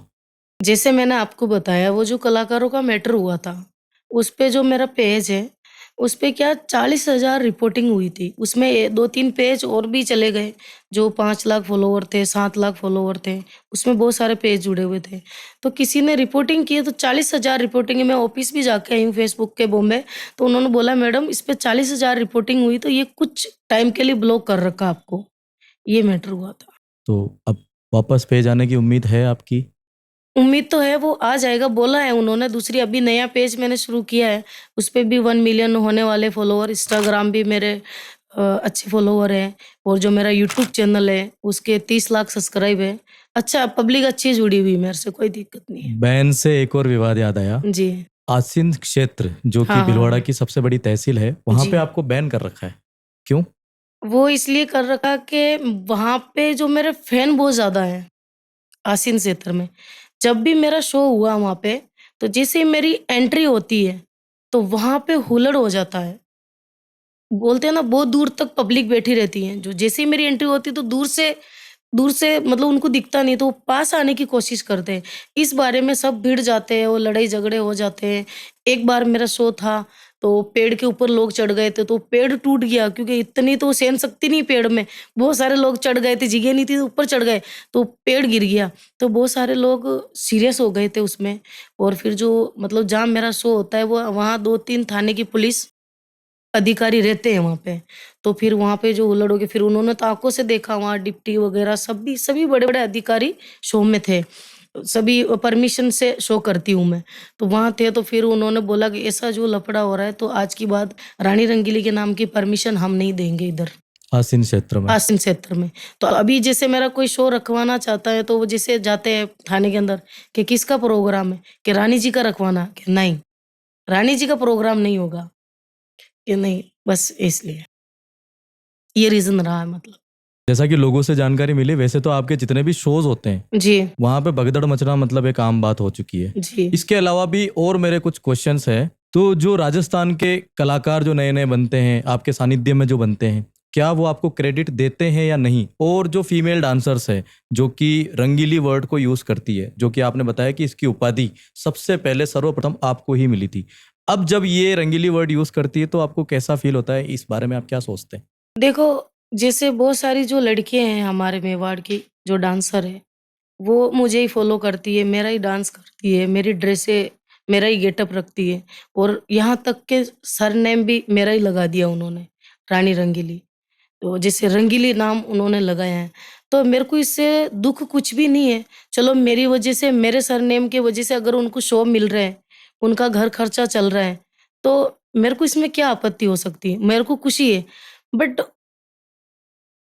जैसे मैंने आपको बताया, वो जो कलाकारों का मैटर हुआ था, उस पे जो मेरा पेज है, उस पे क्या 40,000 रिपोर्टिंग हुई थी। उसमें 2-3 पेज और भी चले गए, जो 5 लाख फॉलोवर थे, 7 लाख फॉलोवर थे, उसमें बहुत सारे पेज जुड़े हुए थे। तो किसी ने रिपोर्टिंग की है, तो 40,000 रिपोर्टिंग है। मैं ऑफ़िस भी जाके आई हूँ फेसबुक के बॉम्बे, तो उन्होंने बोला मैडम इस पे 40,000 रिपोर्टिंग हुई, तो ये कुछ टाइम के लिए ब्लॉक कर रखा आपको। ये मैटर हुआ था। तो अब वापस पेज आने की उम्मीद है आपकी? उम्मीद तो है वो आ जाएगा, बोला है उन्होंने। दूसरी अभी नया पेज मैंने शुरू किया है, उसपे भी 1 मिलियन होने वाले फॉलोवर। इंस्टाग्राम भी मेरे अच्छे फॉलोवर हैं और जो मेरा यूट्यूब चैनल है, उसके 30 लाख सब्सक्राइब है। अच्छा, पब्लिक अच्छी जुड़ी हुई है मेरे से, कोई दिक्कत नहीं है। बैन से एक और विवाद याद आया। जी। आसीन क्षेत्र जो कि हाँ, हाँ, भीलवाड़ा हाँ। की सबसे बड़ी तहसील है, वहाँ पे जी। आपको बैन कर रखा है। क्यों? वो इसलिए कर रखा कि वहाँ पे जो मेरे फैन बहुत ज़्यादा हैं, आसीन क्षेत्र में। जब भी मेरा शो हुआ वहाँ पे, तो जैसे ही मेरी एंट्री होती है, तो वहाँ पे हुल्लड़ हो जाता है। बोलते हैं ना, बहुत दूर तक पब्लिक बैठी रहती है, जो जैसे ही मेरी एंट्री होती है तो दूर से मतलब उनको दिखता नहीं, तो वो पास आने की कोशिश करते हैं। इस बारे में सब भिड़ जाते हैं और लड़ाई झगड़े हो जाते हैं। एक बार मेरा शो था, तो पेड़ के ऊपर लोग चढ़ गए थे, तो पेड़ टूट गया, क्योंकि इतनी तो सहन शक्ति नहीं पेड़ में। बहुत सारे लोग चढ़ गए थे, जगह नहीं थी तो ऊपर चढ़ गए, तो पेड़ गिर गया। तो बहुत सारे लोग सीरियस हो गए थे उसमें। और फिर जो मतलब जहाँ मेरा शो होता है, वो वहाँ 2-3 थाने की पुलिस अधिकारी रहते हैं वहाँ पे। तो फिर वहाँ पे जो हुल्लड़ हो गए, फिर उन्होंने तो आँखों से देखा, वहाँ डिप्टी वगैरह सभी बड़े-बड़े अधिकारी शो में थे। सभी परमिशन से शो करती हूँ मैं। तो वहाँ थे, तो फिर उन्होंने बोला कि ऐसा जो लफड़ा हो रहा है, तो आज के बाद रानी रंगीली के नाम की परमिशन हम नहीं देंगे इधर, आसीन क्षेत्र में। आसिन क्षेत्र में। तो अभी जैसे मेरा कोई शो रखवाना चाहता है, तो वो जैसे जाते हैं थाने के अंदर कि किसका प्रोग्राम है? कि रानी जी का रखवाना है? कि नहीं, रानी जी का प्रोग्राम नहीं होगा। कि नहीं, बस इसलिए। ये रीज़न रहा है मतलब। जैसा कि लोगों से जानकारी मिली, वैसे तो आपके जितने भी शोज़ होते हैं, जी, वहाँ पे भगदड़ मचना मतलब एक आम बात हो चुकी है। जी। इसके अलावा भी और मेरे कुछ क्वेश्चंस हैं। तो जो राजस्थान के कलाकार जो नए-नए बनते हैं, आपके सानिध्य में जो बनते हैं, क्या वो आपको क्रेडिट देते हैं या नहीं? और जो फीमेल डांसर्स हैं, जो कि रंगीली वर्ड को यूज़ करती है, जो कि आपने बताया कि इसकी उपाधि सबसे पहले सर्वप्रथम आपको ही मिली थी। अब जब ये रंगीली वर्ड यूज़ करती है, तो आपको कैसा फ़ील होता है? इस बारे में आप क्या सोचते हैं? देखो, जैसे बहुत सारी जो लड़कियाँ हैं हमारे मेवाड़ की, जो डांसर है, वो मुझे ही फ़ॉलो करती है, मेरा ही डांस करती है, मेरी ड्रेसें मेरा ही गेटअप रखती है और यहाँ तक के सरनेम भी मेरा ही लगा दिया उन्होंने, रानी रंगीली। तो जैसे रंगीली नाम उन्होंने लगाया है। तो मेरे को इससे दुःख कुछ भी नहीं है। चलो मेरी वज़ह से, मेरे सरनेम की वज़ह से अगर उनको शो मिल रहे हैं, उनका घर खर्चा चल रहा है, तो मेरे को इसमें क्या आपत्ति हो सकती है? मेरे को खुशी है। बट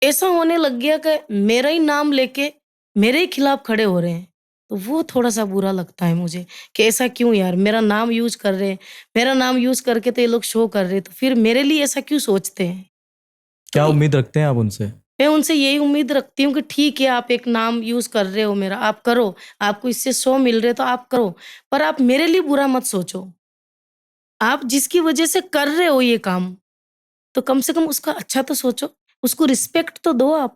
ऐसा होने लग गया कि मेरा ही नाम लेके मेरे ही खिलाफ खड़े हो रहे हैं, तो वो थोड़ा-सा बुरा लगता है मुझे कि ऐसा क्यों यार? मेरा नाम यूज़ कर रहे हैं, मेरा नाम यूज़ करके तो ये लोग शो कर रहे हैं, तो फिर मेरे लिए ऐसा क्यों सोचते हैं? तो क्या उम्मीद रखते हैं आप उनसे? मैं उनसे यही उम्मीद रखती हूँ कि ठीक है, आप एक नाम यूज़ कर रहे हो मेरा, आप करो, आपको इससे शो मिल रहे हैं तो आप करो, पर आप मेरे लिए बुरा मत सोचो। आप जिसकी वजह से कर रहे हो ये काम, तो कम से कम उसका अच्छा तो सोचो, उसको रिस्पेक्ट तो दो आप।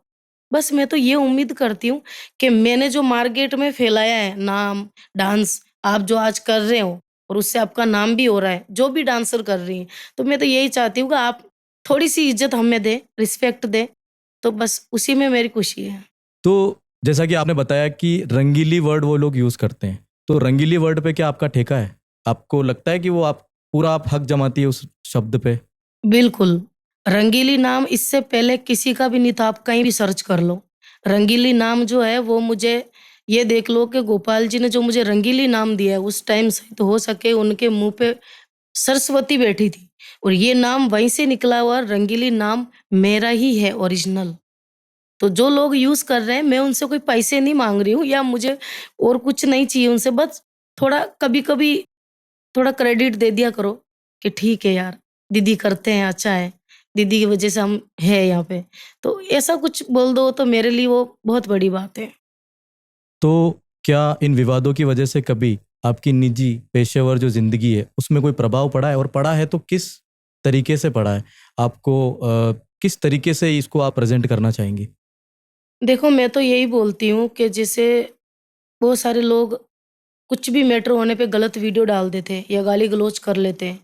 बस मैं तो ये उम्मीद करती हूँ कि मैंने जो मार्केट में फैलाया है नाम, डांस, आप जो आज कर रहे हो और उससे आपका नाम भी हो रहा है, जो भी डांसर कर रही हैं, तो मैं तो यही चाहती हूँ कि आप थोड़ी-सी इज़्ज़त हमें दें, रिस्पेक्ट दें, तो बस उसी में मेरी खुशी है। तो जैसा कि आपने बताया कि रंगीली वर्ड वो लोग यूज़ करते हैं, तो रंगीली वर्ड पे क्या आपका ठेका है? आपको लगता है कि वो आप हक जमाती है उस शब्द पे? बिल्कुल, रंगीली नाम इससे पहले किसी का भी नहीं था, आप कहीं भी सर्च कर लो। रंगीली नाम जो है वो मुझे ये देख लो कि गोपाल जी ने जो मुझे रंगीली नाम दिया है, उस टाइम से तो हो सके उनके मुँह पे सरस्वती बैठी थी और ये नाम वहीं से निकला हुआ रंगीली नाम मेरा ही है ओरिजिनल। तो जो लोग यूज़ कर रहे हैं, मैं उनसे कोई पैसे नहीं माँग रही हूँ या मुझे और कुछ नहीं चाहिए उनसे, बस थोड़ा कभी-कभी थोड़ा क्रेडिट दे दिया करो कि ठीक है यार, दीदी करते हैं, अच्छा है, दीदी की वज़ह से हम हैं यहाँ पे। तो ऐसा कुछ बोल दो तो मेरे लिए वो बहुत बड़ी बात है। तो क्या इन विवादों की वजह से कभी आपकी निजी, पेशेवर जो ज़िंदगी है, उसमें कोई प्रभाव पड़ा है और पड़ा है तो किस तरीके से पड़ा है? आपको किस तरीके से इसको आप प्रेज़ेंट करना चाहेंगी? देखो मैं तो यही बोलती हूँ कि जैसे बहुत सारे लोग कुछ भी मैटर होने पे गलत वीडियो डाल देते हैं या गाली-गलौच कर लेते हैं।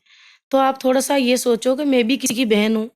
तो आप थोड़ा-सा ये सोचो कि मैं भी किसी की बहन हूँ,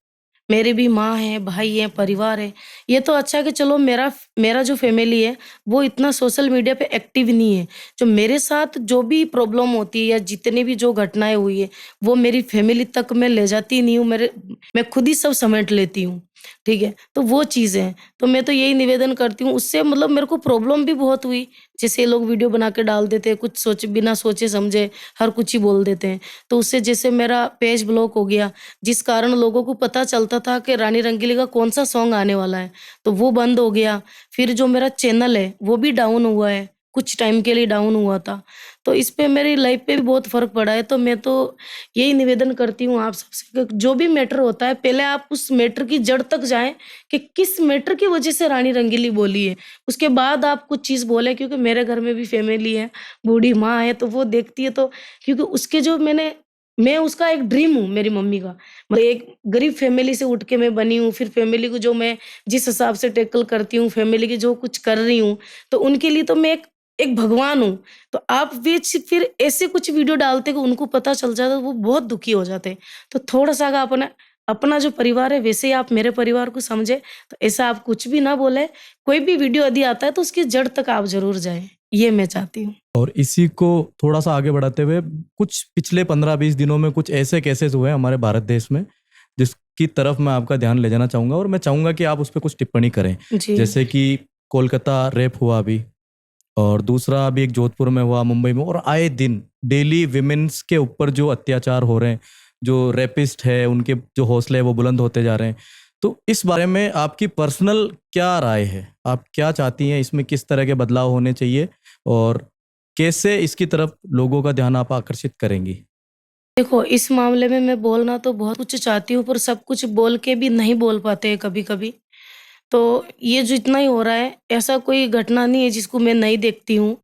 मेरी भी माँ है, भाई है, परिवार है। ये तो अच्छा है कि चलो मेरा मेरा जो फैमिली है, वो इतना सोशल मीडिया पे एक्टिव नहीं है। जो मेरे साथ जो भी प्रॉब्लम होती है या जितनी भी जो घटनाएँ हुई है, वो मेरी फैमिली तक मैं ले जाती नहीं हूँ, मैं खुद ही सब समेट लेती हूँ, ठीक है? तो वो चीज़ें हैं। तो मैं तो यही निवेदन करती हूँ, उससे मतलब मेरे को प्रॉब्लम भी बहुत हुई। जैसे ये लोग वीडियो बना के डाल देते हैं, कुछ बिना सोचे-समझे हर कुछ ही बोल देते हैं। तो उससे जैसे मेरा पेज ब्लॉक हो गया, जिस कारण लोगों को पता चलता था कि रानी रंगीली का कौन-सा सॉन्ग आने वाला है, तो वो बंद हो गया। फिर जो मेरा चैनल है, वो भी डाउन हुआ है, कुछ टाइम के लिए डाउन हुआ था। तो इस पे मेरी लाइफ़ पे भी बहुत फ़र्क पड़ा है, तो मैं तो यही निवेदन करती हूँ आप सबसे कि जो भी मैटर होता है, पहले आप उस मैटर की जड़ तक जाएँ कि किस मैटर की वजह से रानी रंगीली बोली है। उसके बाद आप कुछ चीज़ बोलें, क्योंकि मेरे घर में भी फैमिली है, बूढ़ी माँ है, तो वो देखती है तो क्योंकि उसके जो मैं उसका एक ड्रीम हूँ मेरी मम्मी का। मतलब एक गरीब फैमिली से उठ के मैं बनी हूँ, फिर फैमिली को जो मैं जिस हिसाब से टैकल करती हूँ, फैमिली की जो कुछ कर रही हूँ, तो उनके लिए तो मैं एक एक भगवान हूँ। तो आप बीच फिर ऐसे कुछ वीडियो डालते कि उनको पता चल जाता, तो वो बहुत दुखी हो जाते हैं। तो थोड़ा-सा अगर अपना अपना जो परिवार है वैसे ही आप मेरे परिवार को समझें, तो ऐसा आप कुछ भी ना बोलें। कोई भी वीडियो यदि आता है तो उसकी जड़ तक आप ज़रूर जाएँ, ये मैं चाहती हूँ। और इसी को थोड़ा-सा आगे बढ़ाते हुए कुछ पिछले 15-20 दिनों में कुछ ऐसे केसेज़ हुए हैं हमारे भारत देश में, जिसकी तरफ मैं आपका ध्यान ले जाना चाहूँगा और मैं चाहूँगा कि आप उस पे कुछ टिप्पणी करें। जी। जैसे कि कोलकाता रेप हुआ अभी और दूसरा अभी एक जोधपुर में हुआ, मुंबई में और आए दिन डेली विमेन्स के ऊपर जो अत्याचार हो रहे हैं, जो रेपिस्ट है, उनके जो हौसले हैं वो बुलंद होते जा रहे हैं। तो इस बारे में आपकी पर्सनल क्या राय है? आप क्या चाहती हैं, इसमें किस तरह के बदलाव होने चाहिए और कैसे इसकी तरफ लोगों का ध्यान आप आकर्षित करेंगी? देखो, इस मामले में मैं बोलना तो बहुत कुछ चाहती हूँ, पर सब कुछ बोल के भी नहीं बोल पाते हैं कभी-कभी। तो ये जो इतना ही हो रहा है, ऐसा कोई घटना नहीं है जिसको मैं नहीं देखती हूँ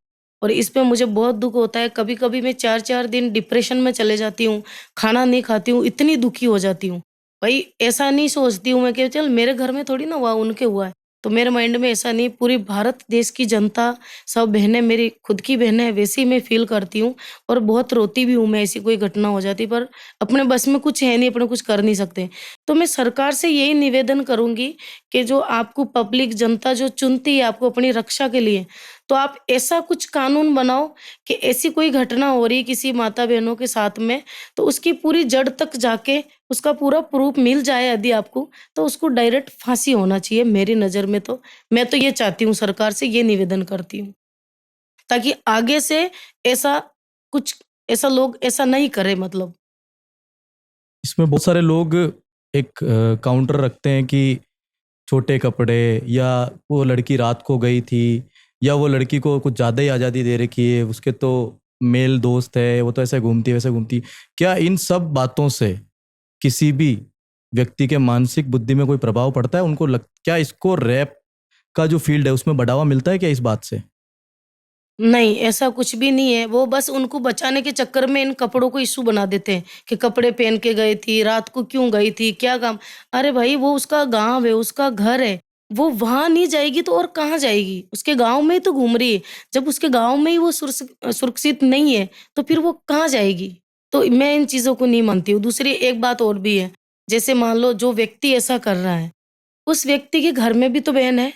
और इस पे मुझे बहुत दुःख होता है। कभी-कभी मैं 4-4 दिन डिप्रेशन में चले जाती हूँ, खाना नहीं खाती हूँ, इतनी दुखी हो जाती हूँ। भई ऐसा नहीं सोचती हूँ मैं कि चल मेरे घर में थोड़ी ना हुआ, उनके हुआ है। तो मेरे माइंड में ऐसा नहीं, पूरी भारत देश की जनता, सब बहनें मेरी खुद की बहनें हैं, वैसे ही मैं फ़ील करती हूँ और बहुत रोती भी हूँ मैं, ऐसी कोई घटना हो जाती, पर अपने बस में कुछ है नहीं, अपने कुछ कर नहीं सकते। तो मैं सरकार से यही निवेदन करूँगी कि जो आपको पब्लिक जनता जो चुनती है आपको अपनी रक्षा के लिए, तो आप ऐसा कुछ कानून बनाओ कि ऐसी कोई घटना हो रही है किसी माता-बहनों के साथ में, तो उसकी पूरी जड़ तक जाके उसका पूरा प्रूफ मिल जाए यदि आपको, तो उसको डायरेक्ट फांसी होना चाहिए मेरी नज़र में तो। मैं तो ये चाहती हूँ सरकार से, ये निवेदन करती हूँ, ताकि आगे से ऐसा कुछ ऐसा लोग ऐसा नहीं करे मतलब। इसमें बहुत सारे लोग एक काउंटर रखते हैं कि छोटे कपड़े, या वो लड़की रात को गई थी, या वो लड़की को कुछ ज़्यादा ही आज़ादी दे रखी है, उसके तो मेल दोस्त है, वो तो ऐसे घूमती वैसे घूमती। क्या इन सब बातों से किसी भी व्यक्ति के मानसिक बुद्धि में कोई प्रभाव पड़ता है? क्या इसको रैप का जो फील्ड है उसमें बढ़ावा मिलता है क्या इस बात से? नहीं, ऐसा कुछ भी नहीं है। वो बस उनको बचाने के चक्कर में इन कपड़ों को इश्यू बना देते हैं कि कपड़े पहन के गई थी, रात को क्यों गई थी, क्या काम? अरे भाई वो उसका गाँव है, उसका घर है। वो वहाँ नहीं जाएगी तो और कहाँ जाएगी? उसके गाँव में ही तो घूम रही है। जब उसके गाँव में ही वो सुरक्षित नहीं है, तो फिर वो कहाँ जाएगी? तो मैं इन चीज़ों को नहीं मानती हूँ। दूसरी एक बात और भी है, जैसे मान लो जो व्यक्ति ऐसा कर रहा है, उस व्यक्ति के घर में भी तो बहन है।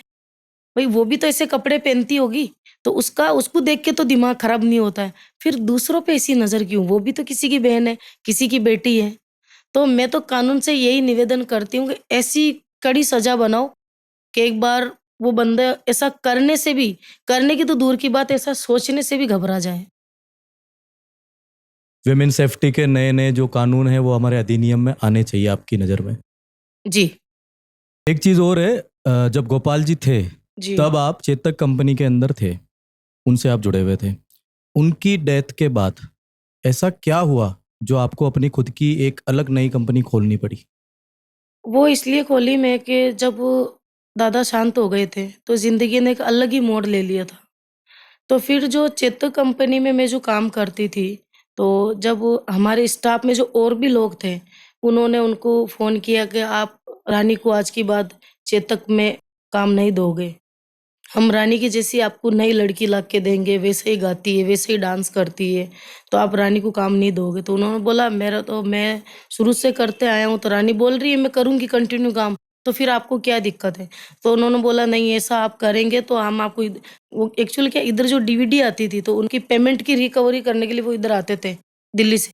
भई वो भी तो ऐसे कपड़े पहनती होगी, तो उसका उसको देख के तो दिमाग खराब नहीं होता है। फिर दूसरों पे ऐसी नज़र क्यों? वो भी तो किसी की बहन है, किसी की बेटी है। तो मैं तो कानून से यही निवेदन करती हूँ कि ऐसी कड़ी सज़ा बनाओ कि एक बार वो बंदा ऐसा करने की तो दूर की बात, ऐसा सोचने से भी घबरा जाए। विमेन सेफ्टी के नए-नए जो कानून हैं वो हमारे अधिनियम में आने चाहिए आपकी नज़र में। जी, एक चीज़ और है, जब गोपाल जी थे, जी। तब आप चेतक कंपनी के अंदर थे, उनसे आप जुड़े हुए थे। उनकी डेथ के बाद ऐसा क्या हुआ जो आपको अपनी खुद की एक अलग नई कंपनी खोलनी पड़ी? वो इसलिए खोली मैं कि जब दादा शांत हो गए थे, तो ज़िंदगी ने एक अलग ही मोड़ ले लिया था। तो फिर जो चेतक कंपनी में मैं जो काम करती थी, तो जब हमारे स्टाफ में जो और भी लोग थे, उन्होंने उनको फ़ोन किया कि आप रानी को आज के बाद चेतक में काम नहीं दोगे। हम रानी की जैसी आपको नई लड़की ला के देंगे, वैसे ही गाती है, वैसे ही डांस करती है, तो आप रानी को काम नहीं दोगे। तो उन्होंने बोला मेरा तो मैं शुरू से करते आया हूँ, तो रानी बोल रही है मैं करूँगी कंटिन्यू काम, तो फिर आपको क्या दिक्कत है? तो उन्होंने बोला नहीं ऐसा आप करेंगे तो हम आपको वो एक्चुअली क्या इधर जो डीवीडी आती थी, तो उनकी पेमेंट की रिकवरी करने के लिए वो इधर आते थे, दिल्ली से।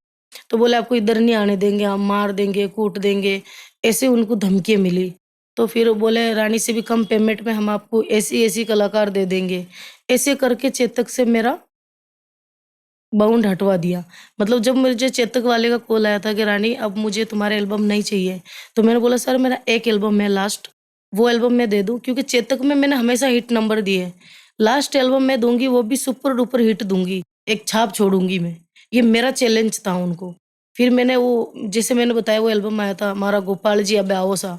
तो बोले आपको इधर नहीं आने देंगे, हम मार देंगे, कूट देंगे, ऐसे उनको धमकियाँ मिली। तो फिर वो बोले रानी से भी कम पेमेंट में हम आपको ऐसी-ऐसी कलाकार दे देंगे। ऐसे करके चेतक से मेरा बाउंड हटवा दिया। मतलब जब मुझे चेतक वाले का कॉल आया था कि रानी अब मुझे तुम्हारा एल्बम नहीं चाहिए, तो मैंने बोला सर मेरा एक एल्बम है लास्ट, वो एल्बम मैं दे दूँ? क्योंकि चेतक में मैंने हमेशा हिट नंबर दिए हैं। लास्ट एल्बम मैं दूँगी वो भी सुपर डुपर हिट दूँगी, एक छाप छोड़ूँगी मैं। ये मेरा चैलेंज था उनको। फिर मैंने वो जैसे मैंने बताया वो एल्बम आया था हमारा गोपाल जी अब आओ सा।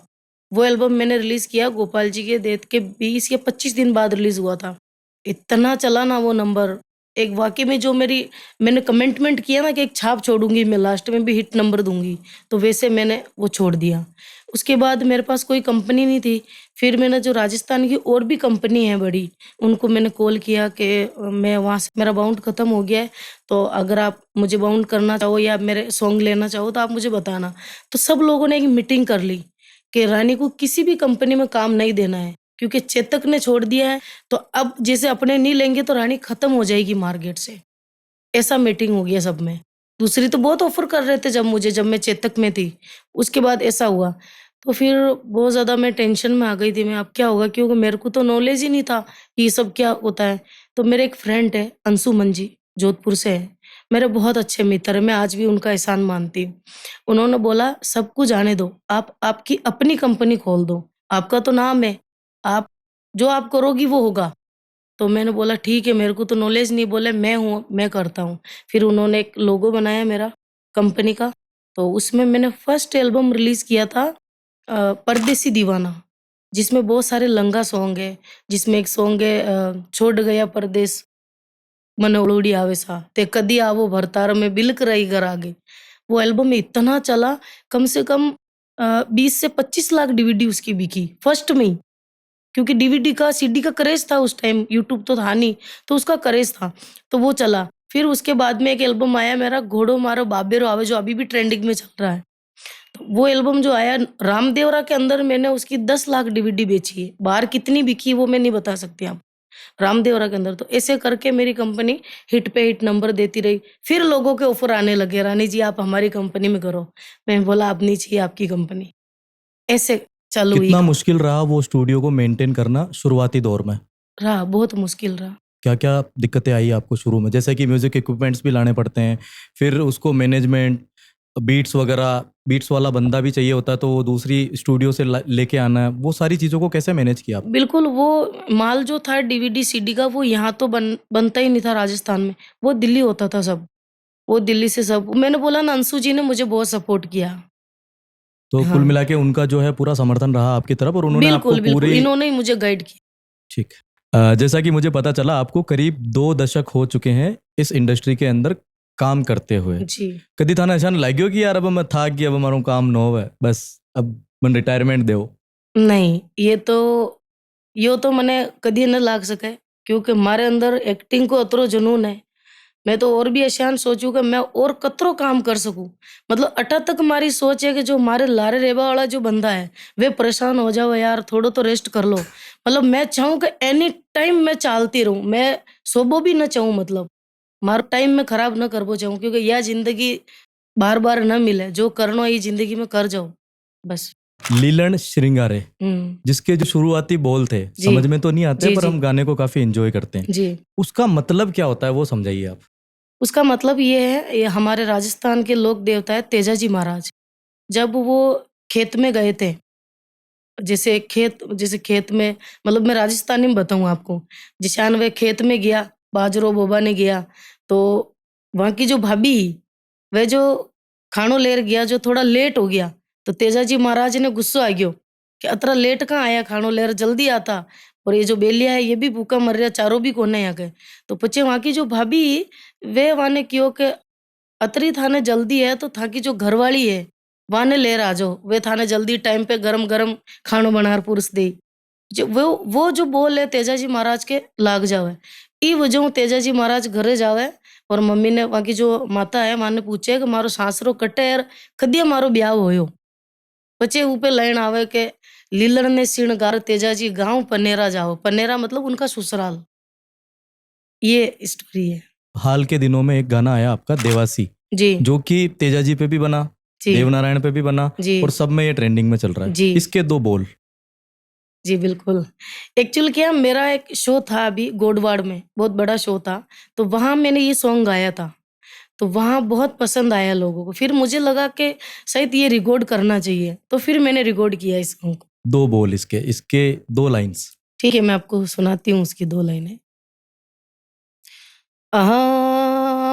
वो एल्बम मैंने रिलीज़ किया गोपाल जी के डेथ के 20 या 25 दिन बाद रिलीज़ हुआ था। इतना चला ना वो नंबर, एक वाक़ई में जो मैंने कमिटमेंट किया ना कि एक छाप छोड़ूँगी मैं लास्ट में भी हिट नंबर दूँगी, तो वैसे मैंने वो छोड़ दिया। उसके बाद मेरे पास कोई कंपनी नहीं थी, फिर मैंने जो राजस्थान की और भी कंपनी है बड़ी, उनको मैंने कॉल किया कि मैं वहाँ से मेरा बाउंड खत्म हो गया है, तो अगर आप मुझे बाउंड करना चाहो या मेरे सॉन्ग लेना चाहो तो आप मुझे बताना। तो सब लोगों ने एक मीटिंग कर ली कि रानी को किसी भी कंपनी में काम नहीं देना है, क्योंकि चेतक ने छोड़ दिया है, तो अब जैसे अपने नहीं लेंगे तो रानी खत्म हो जाएगी मार्केट से। ऐसा मीटिंग हो गया सब में। दूसरी तो बहुत ऑफ़र कर रहे थे जब मैं चेतक में थी, उसके बाद ऐसा हुआ। तो फिर बहुत ज़्यादा मैं टेंशन में आ गई थी मैं अब क्या होगा? क्योंकि मेरे को तो नॉलेज ही नहीं था, कि ये सब क्या होता है। तो मेरे एक फ्रेंड है अंशुमन जी, जोधपुर से हैं। मेरे बहुत अच्छे मित्र हैं, मैं आज भी उनका एहसान मानती हूँ। उन्होंने बोला सबको जाने दो, आप आपकी अपनी कंपनी खोल दो, आपका तो नाम है, आप जो आप करोगी वो होगा। तो मैंने बोला ठीक है मेरे को तो नॉलेज नहीं, बोले मैं हूँ, मैं करता हूँ। फिर उन्होंने एक लोगो बनाया मेरा कंपनी का, तो उसमें मैंने फर्स्ट एल्बम रिलीज़ किया था परदेसी दीवाना, जिसमें बहुत सारे लंगा सॉन्ग है, जिसमें एक सॉन्ग है छोड़ गया परदेस मन ओळूडी आवेसा, ते कदी आवो भरतार में बिलक रही घर आगे। वो एल्बम इतना चला, कम से कम 20 से 25 लाख डीवीडी उसकी बिकी, फर्स्ट में ही। क्योंकि डीवीडी का, सीडी का क्रेज़ था उस टाइम, यूट्यूब तो था नहीं, तो उसका क्रेज़ था, तो वो चला। फिर उसके बाद में एक एल्बम आया मेरा घोड़ो मारो बाबेरो आवे, जो अभी भी ट्रेंडिंग में चल रहा है। तो वो एल्बम जो आया रामदेवरा के अंदर मैंने उसकी 10 लाख डीवीडी बेची है। बाहर कितनी बिकी वो मैं नहीं बता सकती आपको। रामदेवरा के अंदर। तो ऐसे करके मेरी कंपनी हिट पे हिट नंबर देती रही। फिर लोगों के ऑफर आने लगे, रानी जी आप हमारी कंपनी में करो। मैं बोला अब नहीं चाहिए आपकी कंपनी। ऐसे चालू हुई कितना कंपनी। मुश्किल रहा वो स्टूडियो को मेंटेन करना शुरुआती दौर में? रहा बहुत मुश्किल रहा। क्या क्या दिक्कतें आई आपको शुरू में? जैसे कि म्यूजिक इक्विपमेंट्स भी लाने पड़ते हैं, फिर उसको मैनेजमेंट, बीट्स वगैरह, बीट्स वाला बंदा भी चाहिए होता है, तो वो दूसरी स्टूडियो से लेके आना है, वो सारी चीज़ों को कैसे मैनेज किया आपने? बिल्कुल, वो माल जो था डीवीडी सीडी का वो यहाँ तो बनता ही नहीं था राजस्थान में, वो दिल्ली होता था सब। वो दिल्ली से सब मैंने बोला ना, अंशु जी ने मुझे बहुत सपोर्ट किया। तो कुल हाँ, मिला के उनका जो है पूरा समर्थन रहा आपकी तरफ, और उन्होंने आपको बिल्कुल, बिल्कुल, पूरी... इन्होंने ही मुझे गाइड किया। ठीक। जैसा कि मुझे पता चला आपको करीब 2 दशक हो चुके हैं इस इंडस्ट्री के अंदर काम करते हुए। जी। कदी थाने अचानक लाग्यो कि यार अब मैं थाक गया, अब मारो काम न होवे, बस अब मन रिटायरमेंट देओ? नहीं, यो तो मने कदी न लाग सके, क्योंकि मारे अंदर एक्टिंग को अतरो जुनून है। मैं तो और भी आसान सोचूं कि मैं और कतरो काम कर सकूं। मतलब अटा तक मारी सोच है कि जो मारे लारे रेवा वाला जो बंदा है वे परेशान हो जाओ, यार थोड़ो तो रेस्ट कर लो। मतलब मैं चाहूं कि एनी टाइम मैं चालती रहूं, मैं सोबो भी न चाहूं। मतलब मारो टाइम में खराब न करबो चाहूं, क्योंकि यह जिंदगी बार बार न मिले। जो करनो है ये जिंदगी में कर जाओ बस। लीलन श्रृंगारे, हम्म। जिसके जो शुरुआती बोल थे जी, समझ में तो नहीं आते, जी, पर जी, हम गाने को काफी एंजॉय करते हैं, जी। उसका मतलब क्या होता है वो समझाइए आप। उसका मतलब ये है, ये हमारे राजस्थान के लोक देवता है तेजाजी महाराज। जब वो खेत में गए थे, जैसे खेत में, मतलब मैं राजस्थानी में बताऊँ आपको। जिशान वे खेत में गया, बाजरो बोबाने गया, तो वहाँ की जो भाभी, वह जो खाणो लेर गया, जो थोड़ा लेट हो गया, तो तेजाजी महाराज ने गुस्सो आ गयो कि अतरा लेट कहाँ आया खाणो लेर, जल्दी आता। और ये जो बेलिया है ये भी भूखा मर रहा, चारो भी कोने यहाँ के। तो पछे वहाँ की जो भाभी, वे वाने क्यों के अतरी थाने जल्दी है तो थाकी जो घरवाली है वाने लेर आ जाओ, वे थाने जल्दी टाइम पे गरम गरम खानो बनार पुरुष दे। जो वो जो बोल है तेजाजी महाराज के लाग जावे। ई वजह तेजाजी महाराज घरे जावे, और मम्मी ने वहाँ की जो माता है माने पूछे कि मारो सासरो कटे यार, कदिया मारो ब्याह होयो। पछे ऊपे लाइन आवे के लीलड़ ने सिणगार तेजाजी गांव पनेरा जाओ। पनेरा मतलब उनका ससुराल। ये स्टोरी है। हाल के दिनों में एक गाना आया आपका देवासी, जी, जो कि तेजाजी पे भी बना, जी, देवनारायण पे भी बना, जी, और सब में ये ट्रेंडिंग में चल रहा है, जी। इसके 2 बोल। जी, बिल्कुल। एक्चुअल क्या, मेरा एक शो था अभी गोडवाड़ में, बहुत बड़ा शो था, तो वहाँ मैंने ये सॉन्ग गाया था। तो वहाँ बहुत पसंद आया लोगों को। फिर मुझे लगा कि शायद ये रिकॉर्ड करना चाहिए, तो फिर मैंने रिकॉर्ड किया इस सॉन्ग को। 2 बोल इसके, इसके 2 लाइन्स। ठीक है, मैं आपको सुनाती हूँ उसकी 2 लाइनें।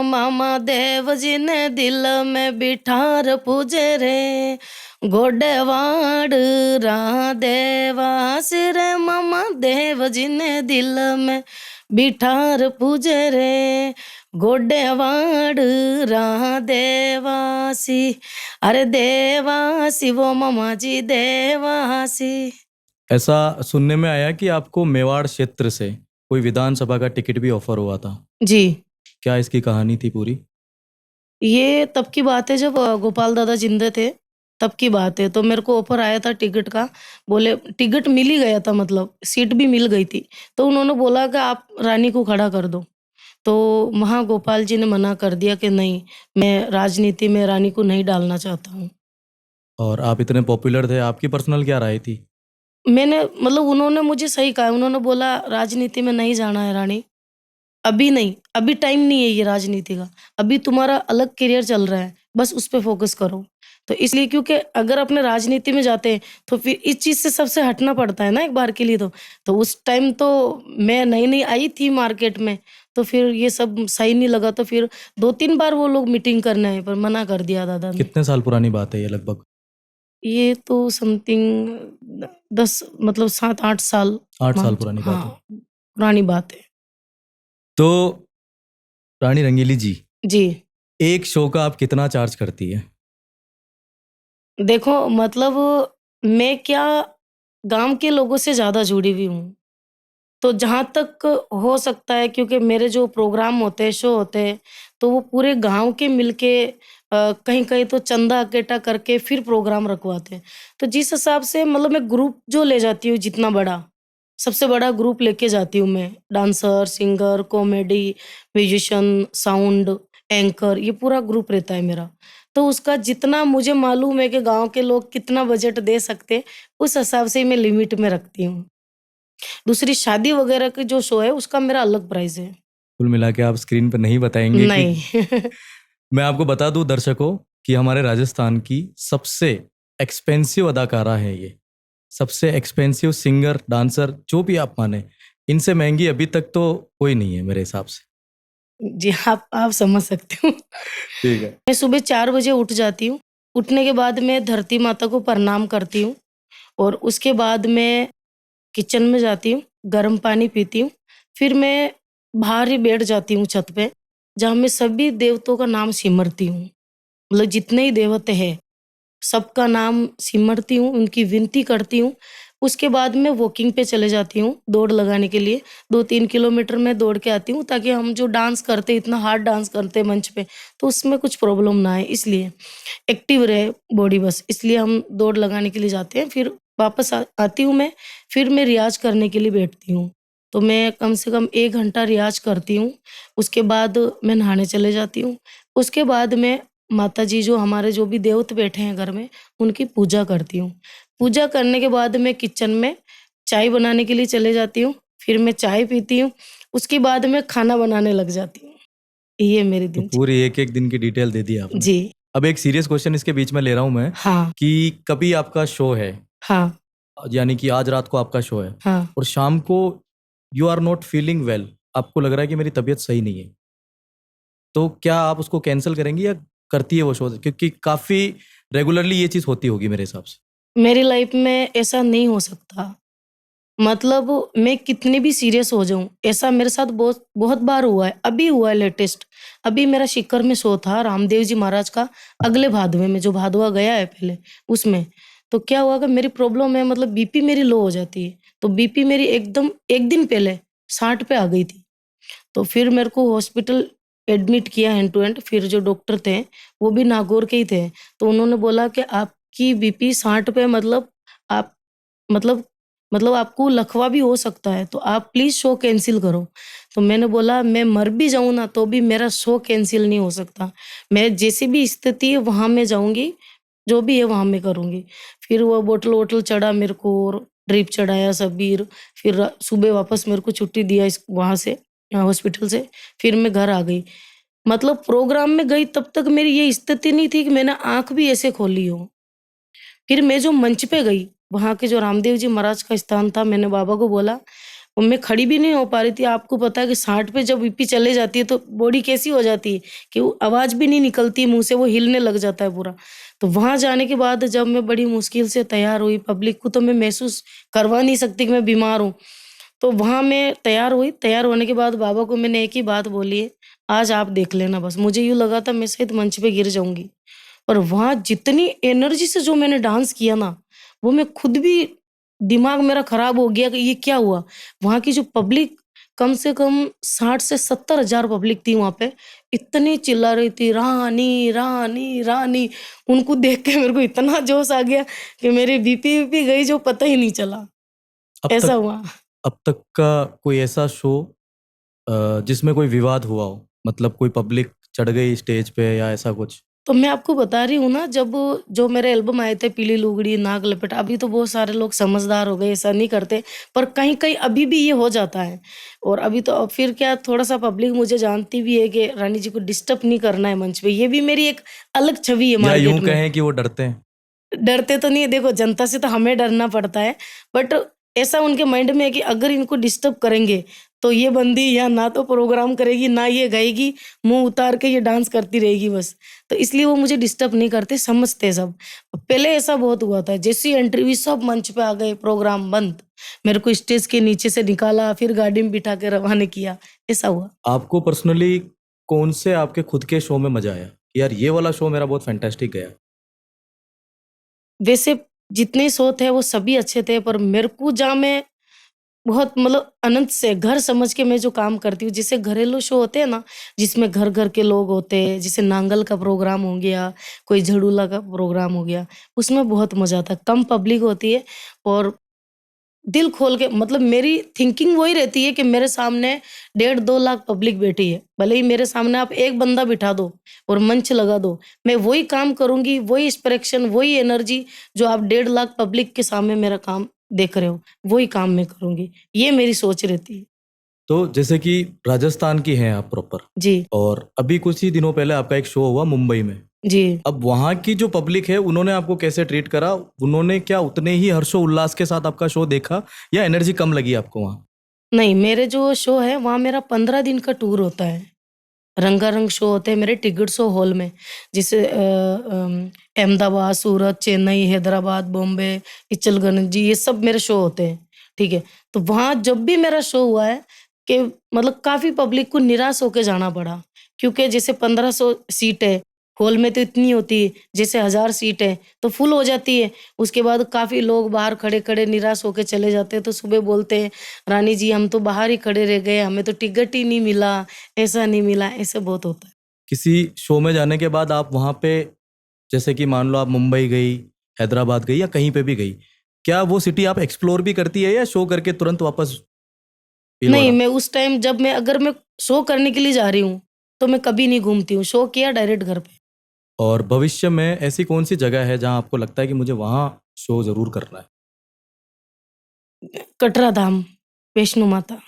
मामा देव जी ने दिल में बिठार पूजे रे, गोडेवाड़ रा देवा सिर। मामा देव जी ने दिल में बिठार पूजे रे, गोडेवाड़ रा देवासी। अरे देवासी वो मामा जी देवासी। ऐसा सुनने में आया कि आपको मेवाड़ क्षेत्र से कोई विधानसभा का टिकट भी ऑफर हुआ था, जी, क्या इसकी कहानी थी पूरी? ये तब की बात है जब गोपाल दादा जिंदे थे, तब की बात है। तो मेरे को ऑफर आया था टिकट का, बोले टिकट मिल ही गया था, मतलब सीट भी मिल गई थी। तो उन्होंने बोला कि आप रानी को खड़ा कर दो। तो वहाँ गोपाल जी ने मना कर दिया कि नहीं, मैं राजनीति में रानी को नहीं डालना चाहता हूँ। और आप इतने पॉपुलर थे, आपकी पर्सनल क्या राय थी? मैंने मतलब उन्होंने मुझे सही कहा, उन्होंने बोला राजनीति में नहीं जाना है रानी, अभी नहीं, अभी टाइम नहीं है ये राजनीति का। अभी तुम्हारा अलग करियर चल रहा है, बस उस पे फ़ोकस करो। तो इसलिए, क्योंकि अगर अपने राजनीति में जाते हैं, तो फिर इस चीज़ से सबसे हटना पड़ता है ना एक बार के लिए तो। तो उस टाइम तो मैं नई-नई आई थी मार्केट में, तो फिर ये सब सही नहीं लगा, तो फिर 2-3 बार वो लोग मीटिंग करने आए, पर मना कर दिया दादा ने। कितने साल पुरानी बात है ये लगभग? ये तो समथिंग 10 मतलब 7-8 साल 8 साल मान पुरानी बात है। हाँ, पुरानी बात है। तो रानी रंगीली जी, जी। एक शो का आप कितना चार्ज करती है? देखो मतलब मैं क्या, गाँव के लोगों से ज़्यादा जुड़ी हुई हूँ। तो जहाँ तक हो सकता है, क्योंकि मेरे जो प्रोग्राम होते हैं, शो होते हैं, तो वो पूरे गाँव के मिलके कहीं-कहीं तो चंदा इकट्ठा करके फिर प्रोग्राम रखवाते हैं। तो जिस हिसाब से मतलब मैं ग्रुप जो ले जाती हूँ जितना बड़ा, सबसे बड़ा ग्रुप लेके जाती हूँ मैं, dancer, singer, comedy, musician, sound, anchor, ये पूरा ग्रुप रहता है मेरा। तो उसका जितना मुझे मालूम है कि गाँव के लोग कितना बजट दे सकते हैं, उस हिसाब से ही मैं लिमिट में रखती हूँ। दूसरी शादी वगैरह की जो शो है, उसका मेरा अलग प्राइस है। कुल मिला के आप स्क्रीन पर नहीं बताएँगे कि नहीं। मैं आपको बता दूँ दर्शकों कि हमारे राजस्थान की सबसे एक्सपेंसिव अदाकारा है ये। सबसे एक्सपेंसिव सिंगर, डांसर जो भी आप माने, इनसे महँगी अभी तक तो कोई नहीं है मेरे हिसाब से। जी, आप समझ सकते हो। ठीक है। मैं सुबह 4 बजे उठ जाती हूँ। उठने के बाद मैं धरती माता को प्रणाम करती हूँ और उसके बाद मैं किचन में जाती हूँ, गर्म पानी पीती हूँ। फिर मैं बाहर ही बैठ जाती हूँ छत पे, जहाँ मैं सभी देवताओं का नाम सिमरती हूँ। मतलब जितने ही देवता हैं, सबका नाम सिमरती हूँ, उनकी विनती करती हूँ। उसके बाद मैं वॉकिंग पे चले जाती हूँ, दौड़ लगाने के लिए। 2-3 किलोमीटर मैं दौड़ के आती हूँ, ताकि हम जो डांस करते हैं, इतना हार्ड डांस करते हैं मंच पे, तो उसमें कुछ प्रॉब्लम ना आए इसलिए। एक्टिव रहे बॉडी बस, इसलिए हम दौड़ लगाने के लिए जाते हैं। फिर वापस आती हूँ मैं, फिर मैं रियाज़ करने के लिए बैठती हूँ। तो मैं कम से कम 1 घंटा रियाज़ करती हूँ, उसके बाद मैं नहाने चले जाती हूँ। उसके बाद मैं माताजी जो हमारे जो भी देवत बैठे हैं घर में, उनकी पूजा करती हूँ। पूजा करने के बाद मैं किचन में चाय बनाने के लिए चले जाती हूँ, फिर मैं चाय पीती हूँ, उसके बाद मैं खाना बनाने लग जाती हूँ। ये मेरी तो दिनचर्या। पूरी एक-एक दिन की डिटेल दे दी आपने। जी। अब एक सीरियस क्वेश्चन इसके बीच में ले रहा हूँ मैं हाँ, कि कभी आपका शो है, हाँ, यानी कि आज रात को आपका शो है हाँ। और शाम को you are not feeling well, आपको लग रहा है कि मेरी तबीयत सही नहीं है, तो क्या आप उसको कैंसल करेंगी या करती है वो शो? क्योंकि काफ़ी रेगुलरली ये चीज़ होती होगी मेरे हिसाब से। मेरी लाइफ में ऐसा नहीं हो सकता। मतलब मैं कितनी भी सीरियस हो जाऊँ, ऐसा मेरे साथ बहुत बहुत बार हुआ है। अभी हुआ है लेटेस्ट। अभी मेरा सीकर में शो था रामदेव जी महाराज का, अगले भादवे में, जो भादवा गया है पहले, उसमें। तो क्या हुआ कि मेरी प्रॉब्लम है, मतलब बीपी मेरी लो हो जाती है। तो बीपी मेरी एकदम 1 दिन पहले 60 पे आ गई थी। तो फिर मेरे को हॉस्पिटल एडमिट किया हैंड टू हैंड। फिर जो डॉक्टर थे, वो भी नागौर के ही थे। तो उन्होंने बोला कि आपकी बीपी 60 पे, मतलब आप, मतलब आपको लकवा भी हो सकता है, तो आप प्लीज़ शो कैंसल करो। तो मैंने बोला मैं मर भी जाऊँ ना, तो भी मेरा शो कैंसल नहीं हो सकता। मैं जैसी भी स्थिति है वहाँ मैं जाऊँगी, जो भी है वहाँ मैं करूँगी। फिर वो बॉटल-वॉटल चढ़ा मेरे को और ड्रिप चढ़ाया सबीर। फिर सुबह वापस मेरे को छुट्टी दिया इस वहाँ से, हॉस्पिटल से। फिर मैं घर आ गई। मतलब प्रोग्राम में गई तब तक मेरी ये स्थिति नहीं थी कि मैंने आँख भी ऐसे खोली हो। फिर मैं जो मंच पे गई, वहाँ के जो रामदेव जी महाराज का स्थान था, मैंने बाबा को बोला और मैं खड़ी भी नहीं हो पा रही थी। आपको पता है कि 60 पे जब बीपी चले जाती है तो बॉडी कैसी हो जाती है कि वो आवाज़ भी नहीं निकलती मुँह से, वो हिलने लग जाता है पूरा। तो वहाँ जाने के बाद जब मैं बड़ी मुश्किल से तैयार हुई, पब्लिक को तो मैं महसूस करवा नहीं सकती कि मैं बीमार हूँ। तो वहाँ मैं तैयार हुई, तैयार होने के बाद बाबा को मैंने एक ही बात बोली है, आज आप देख लेना बस। मुझे यूँ लगा था मैं शायद मंच पे गिर जाऊँगी। और वहाँ जितनी एनर्जी से जो मैंने डांस किया ना, वो मैं खुद भी, दिमाग मेरा खराब हो गया कि ये क्या हुआ? वहाँ की जो पब्लिक, कम से कम 60 से 70 हज़ार पब्लिक थी वहाँ पे। इतनी चिल्ला रही थी, रानी, रानी, रानी। उनको देख के मेरे को इतना जोश आ गया कि मेरी बीपी-वीपी गई जो पता ही नहीं चला। अब ऐसा तक हुआ। अब तक का कोई ऐसा शो जिसमें कोई विवाद हुआ हो? मतलब कोई पब्लिक चढ़ गई स्टेज पे या ऐसा कुछ? तो मैं आपको बता रही हूँ ना, जब जो मेरे एल्बम आए थे पीली लुगड़ी, नाग लपेटा, अभी तो बहुत सारे लोग समझदार हो गए, ऐसा नहीं करते, पर कहीं-कहीं अभी भी ये हो जाता है। और अभी तो अब फिर क्या, थोड़ा-सा पब्लिक मुझे जानती भी है कि रानी जी को डिस्टर्ब नहीं करना है मंच पे, ये भी मेरी एक अलग छवि है या यूँ मार्केट में। कहें कि वो डरते हैं? डरते तो नहीं है, देखो जनता से तो हमें डरना पड़ता है, बट ऐसा उनके माइंड में है कि अगर इनको डिस्टर्ब करेंगे, तो ये बंदी यहाँ ना तो प्रोग्राम करेगी, ना ये गाएगी, मुँह उतार के ये डांस करती रहेगी बस। तो इसलिए वो मुझे डिस्टर्ब नहीं करते, समझते हैं सब। पहले ऐसा बहुत हुआ था, जैसी एंट्री हुई सब मंच पे आ गए, प्रोग्राम बंद। मेरे को स्टेज के नीचे से निकाला, फिर गाड़ी में बिठा के रवाना किया, ऐसा हुआ। आपको पर्सनली कौन से आपके खुद के शो में मज़ा आया? यार ये वाला शो मेरा बहुत फैंटास्टिक गया। वैसे जितने शो थे वो सभी अच्छे थे, पर मेरे को जहाँ मैं बहुत, मतलब अनंत से घर समझ के मैं जो काम करती हूँ, जैसे घरेलू शो होते हैं ना, जिसमें घर-घर के लोग होते हैं, जैसे नांगल का प्रोग्राम हो गया, कोई झड़ूला का प्रोग्राम हो गया, उसमें बहुत मज़ा आता है। कम पब्लिक होती है और दिल खोल के, मतलब मेरी थिंकिंग वही रहती है कि मेरे सामने 1.5-2 लाख पब्लिक बैठी है, भले ही मेरे सामने आप एक बंदा बिठा दो और मंच लगा दो, मैं वही काम करूंगी, वही इंस्पिरेशन, वही एनर्जी जो आप 1.5 लाख पब्लिक के सामने मेरा काम देख रहे हो, वही काम मैं करूंगी। ये मेरी सोच रहती है। तो जैसे कि राजस्थान की हैं आप प्रॉपर, जी। और अभी कुछ ही दिनों पहले आपका एक शो हुआ मुंबई में। जी। अब वहाँ की जो पब्लिक है उन्होंने आपको कैसे ट्रीट करा? उन्होंने क्या उतने ही हर्षो उल्लास के साथ आपका शो देखा, या एनर्जी कम लगी आपको वहाँ? नहीं, मेरे जो शो है वहाँ मेरा 15 दिन का टूर होता है। रंगारंग शो होते हैं मेरे टिकट शो हॉल में। जैसे अहमदाबाद, सूरत, चेन्नई, हैदराबाद, बॉम्बे, इचलकरंजी, ये सब मेरे शो होते हैं, ठीक है? तो वहाँ जब भी मेरा शो हुआ है कि मतलब काफ़ी पब्लिक को निराश होके जाना पड़ा, क्योंकि जैसे 1500 सीट है, हॉल में तो इतनी होती है, जैसे 1000 सीट है, तो फुल हो जाती है। उसके बाद काफ़ी लोग बाहर खड़े-खड़े निराश होके चले जाते हैं, तो सुबह बोलते हैं, "रानी जी, हम तो बाहर ही खड़े रह गए, हमें तो टिकट ही नहीं मिला, ऐसा नहीं मिला", ऐसे बहुत होता है। किसी शो में जाने के बाद आप वहाँ पे, जैसे कि मान लो आप मुंबई गई, हैदराबाद गई, या कहीं पे भी गई, क्या वो सिटी आप एक्सप्लोर भी करती है, या शो करके तुरंत वापस नहीं, भीलवाड़ा? मैं उस टाइम जब मैं शो करने के लिए जा रही हूँ, तो मैं कभी नहीं घूमती हूँ, शो किया डायरेक्ट घर पे। और भविष्य में ऐसी कौन सी जगह है जहाँ आपको लगता है कि मुझे वहाँ शो जरूर करना है? कटरा धाम, वैष्णो माता।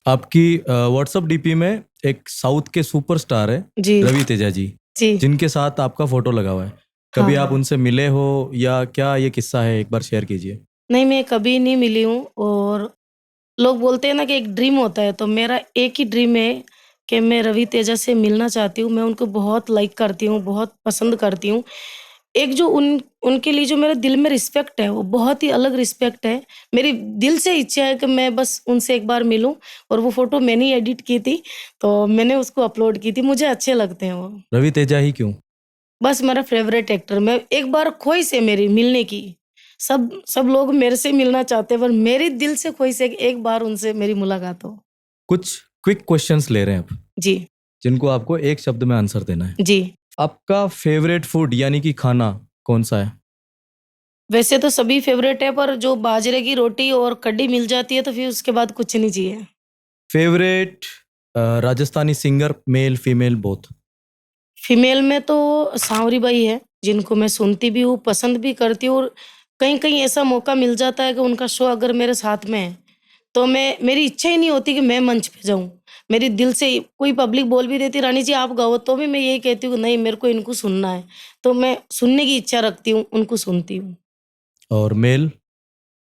आपकी व्हाट्सअप डीपी में एक साउथ के सुपरस्टार है, जी। रवि तेजा जी, जी। जिनके साथ आपका फोटो लगा हुआ है। कभी आप हाँ। उनसे मिले हो, या क्या ये किस्सा है, एक बार शेयर कीजिए। नहीं, मैं कभी नहीं मिली हूँ, और लोग बोलते हैं ना कि एक ड्रीम होता है, तो मेरा एक ही ड्रीम है कि मैं रवि तेजा से मिलना चाहती हूँ। मैं उनको बहुत लाइक करती हूँ, बहुत पसंद करती हूँ। एक जो उनके लिए जो मेरे दिल में रिस्पेक्ट है, वो बहुत ही अलग रिस्पेक्ट है। मेरी दिल से इच्छा है कि मैं बस उनसे एक बार मिलूँ, और वो फ़ोटो मैंने ही एडिट की थी, तो मैंने उसको अपलोड की थी। मुझे अच्छे लगते हैं वो। रवि तेजा ही क्यों? बस मेरा फ़ेवरेट एक्टर, मैं एक बार ख़्वाहिश है मेरी मिलने की। सब सब लोग मेरे से मिलना चाहते हैं, पर मेरी दिल से ख़्वाहिश है कि एक बार उनसे मेरी मुलाकात हो। कुछ क्विक क्वेश्चंस ले रहे हैं आप, जी। जिनको आपको एक शब्द में आंसर देना है। जी। आपका फेवरेट फूड यानी कि खाना कौन सा है? वैसे तो सभी फ़ेवरेट है, पर जो बाजरे की रोटी और कढ़ी मिल जाती है, तो फिर उसके बाद कुछ नहीं चाहिए। Favourite Rajasthani singer, male female both? Female में तो सांवरी बाई है, जिनको मैं सुनती भी हूँ, पसंद भी करती हूँ, और कहीं-कहीं ऐसा मौका मिल जाता है कि उनका शो अगर मेरे साथ में है, तो मेरी इच्छा ही नहीं होती कि मैं मंच पे जाऊँ। मेरी दिल से कोई पब्लिक बोल भी देती है, "रानी जी आप गाओ", तो भी मैं यही कहती हूँ कि नहीं, मेरे को इनको सुनना है। तो मैं सुनने की इच्छा रखती हूँ, उनको सुनती हूँ। और मेल?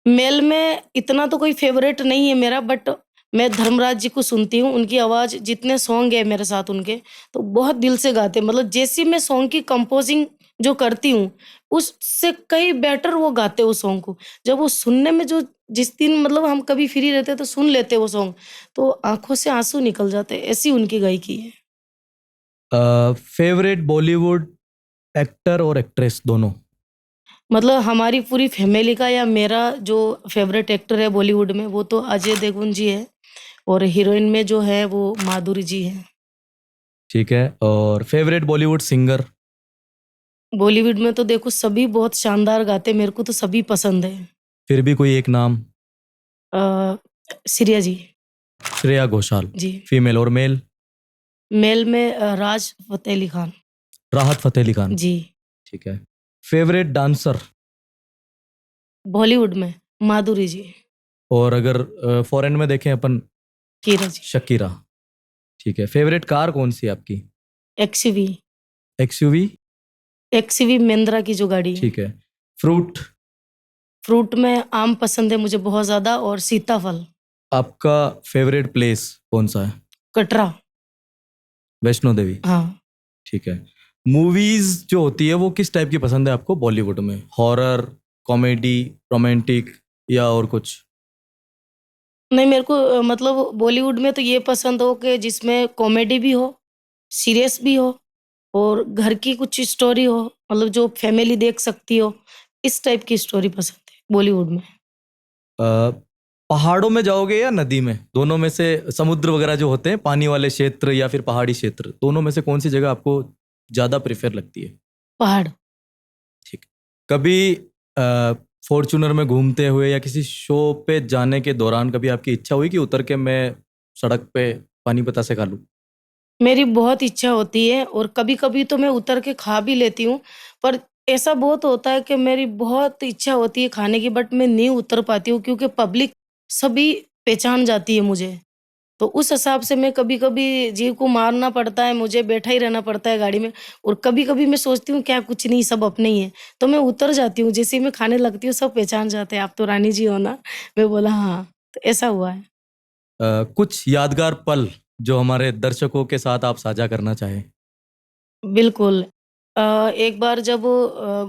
मेल में इतना तो कोई फ़ेवरेट नहीं है मेरा, बट मैं धर्मराज जी को सुनती हूँ, उनकी आवाज़, जितने सॉन्ग है मेरे साथ उनके, तो बहुत दिल से गाते हैं। मतलब जैसी मैं सॉन्ग की कंपोज़िंग जो करती हूँ, उससे कहीं बेटर वो गाते हैं उस सॉन्ग को। जब वो सुनने में जो जिस दिन मतलब हम कभी फ्री रहते हैं तो सुन लेते हैं वो सॉन्ग, तो आँखों से आँसू निकल जाते हैं, ऐसी उनकी गायकी है। फेवरेट बॉलीवुड एक्टर और एक्ट्रेस दोनों? मतलब हमारी पूरी फैमिली का, या मेरा जो फ़ेवरेट एक्टर है बॉलीवुड में, वो तो अजय देवगन जी है, और हीरोइन में जो है वो माधुरी जी हैं। ठीक है। और फेवरेट बॉलीवुड सिंगर? बॉलीवुड में तो देखो सभी बहुत शानदार गाते हैं, मेरे को तो सभी पसंद है। फिर भी कोई एक नाम? अ, श्रेया जी। श्रेया घोषाल। जी। फीमेल। और मेल? मेल में राज फ़तेह अली खान। राहत फतेह अली खान। जी। ठीक है। Favourite dancer? बॉलीवुड में माधुरी जी, और अगर फॉरेन में देखें अपन? कीरा जी। शकीरा। ठीक है। फेवरेट कार कौन सी है आपकी? एक्सयूवी। एक्सयूवी। एक्सयूवी महिंद्रा की जो गाड़ी है। ठीक है। फ्रूट? फ्रूट में आम पसंद है मुझे बहुत ज़्यादा, और सीताफल। आपका फेवरेट प्लेस कौन सा है? कटरा। वैष्णो देवी। हाँ। ठीक है। मूवीज जो होती है वो किस टाइप की पसंद है आपको बॉलीवुड में? हॉरर, कॉमेडी, रोमांटिक, या और कुछ? नहीं, मेरे को मतलब बॉलीवुड में तो ये पसंद हो कि जिसमें कॉमेडी भी हो, सीरियस भी हो, और घर की कुछ स्टोरी हो, मतलब जो फैमिली देख सकती हो, इस टाइप की स्टोरी पसंद है बॉलीवुड में। अ, पहाड़ों में जाओगे या नदी में? दोनों में से, समुद्र वगैरह जो होते हैं, पानी वाले क्षेत्र या फिर पहाड़ी क्षेत्र, दोनों में से कौन सी जगह आपको ज़्यादा प्रेफर लगती है? पहाड़। ठीक। कभी फॉर्च्यूनर में घूमते हुए या किसी शो पे जाने के दौरान कभी आपकी इच्छा हुई कि उतर के मैं सड़क पे पानी बतासे खा लूँ? मेरी बहुत इच्छा होती है और कभी-कभी तो मैं उतर के खा भी लेती हूँ, पर ऐसा बहुत होता है कि मेरी बहुत इच्छा होती है खाने की बट मैं नहीं उतर पाती हूँ क्योंकि पब्लिक सभी पहचान जाती है मुझे। तो उस हिसाब से मैं कभी-कभी जीव को मारना पड़ता है, मुझे बैठा ही रहना पड़ता है गाड़ी में और कभी-कभी मैं सोचती हूँ क्या कुछ नहीं सब अपने ही हैं, तो मैं उतर जाती हूँ। जैसे ही मैं खाने लगती हूँ सब पहचान जाते हैं, आप तो रानी जी हो ना? मैं बोला हाँ, तो ऐसा हुआ है। कुछ यादगार पल जो हमारे दर्शकों के साथ आप साझा करना चाहें? बिल्कुल। एक बार जब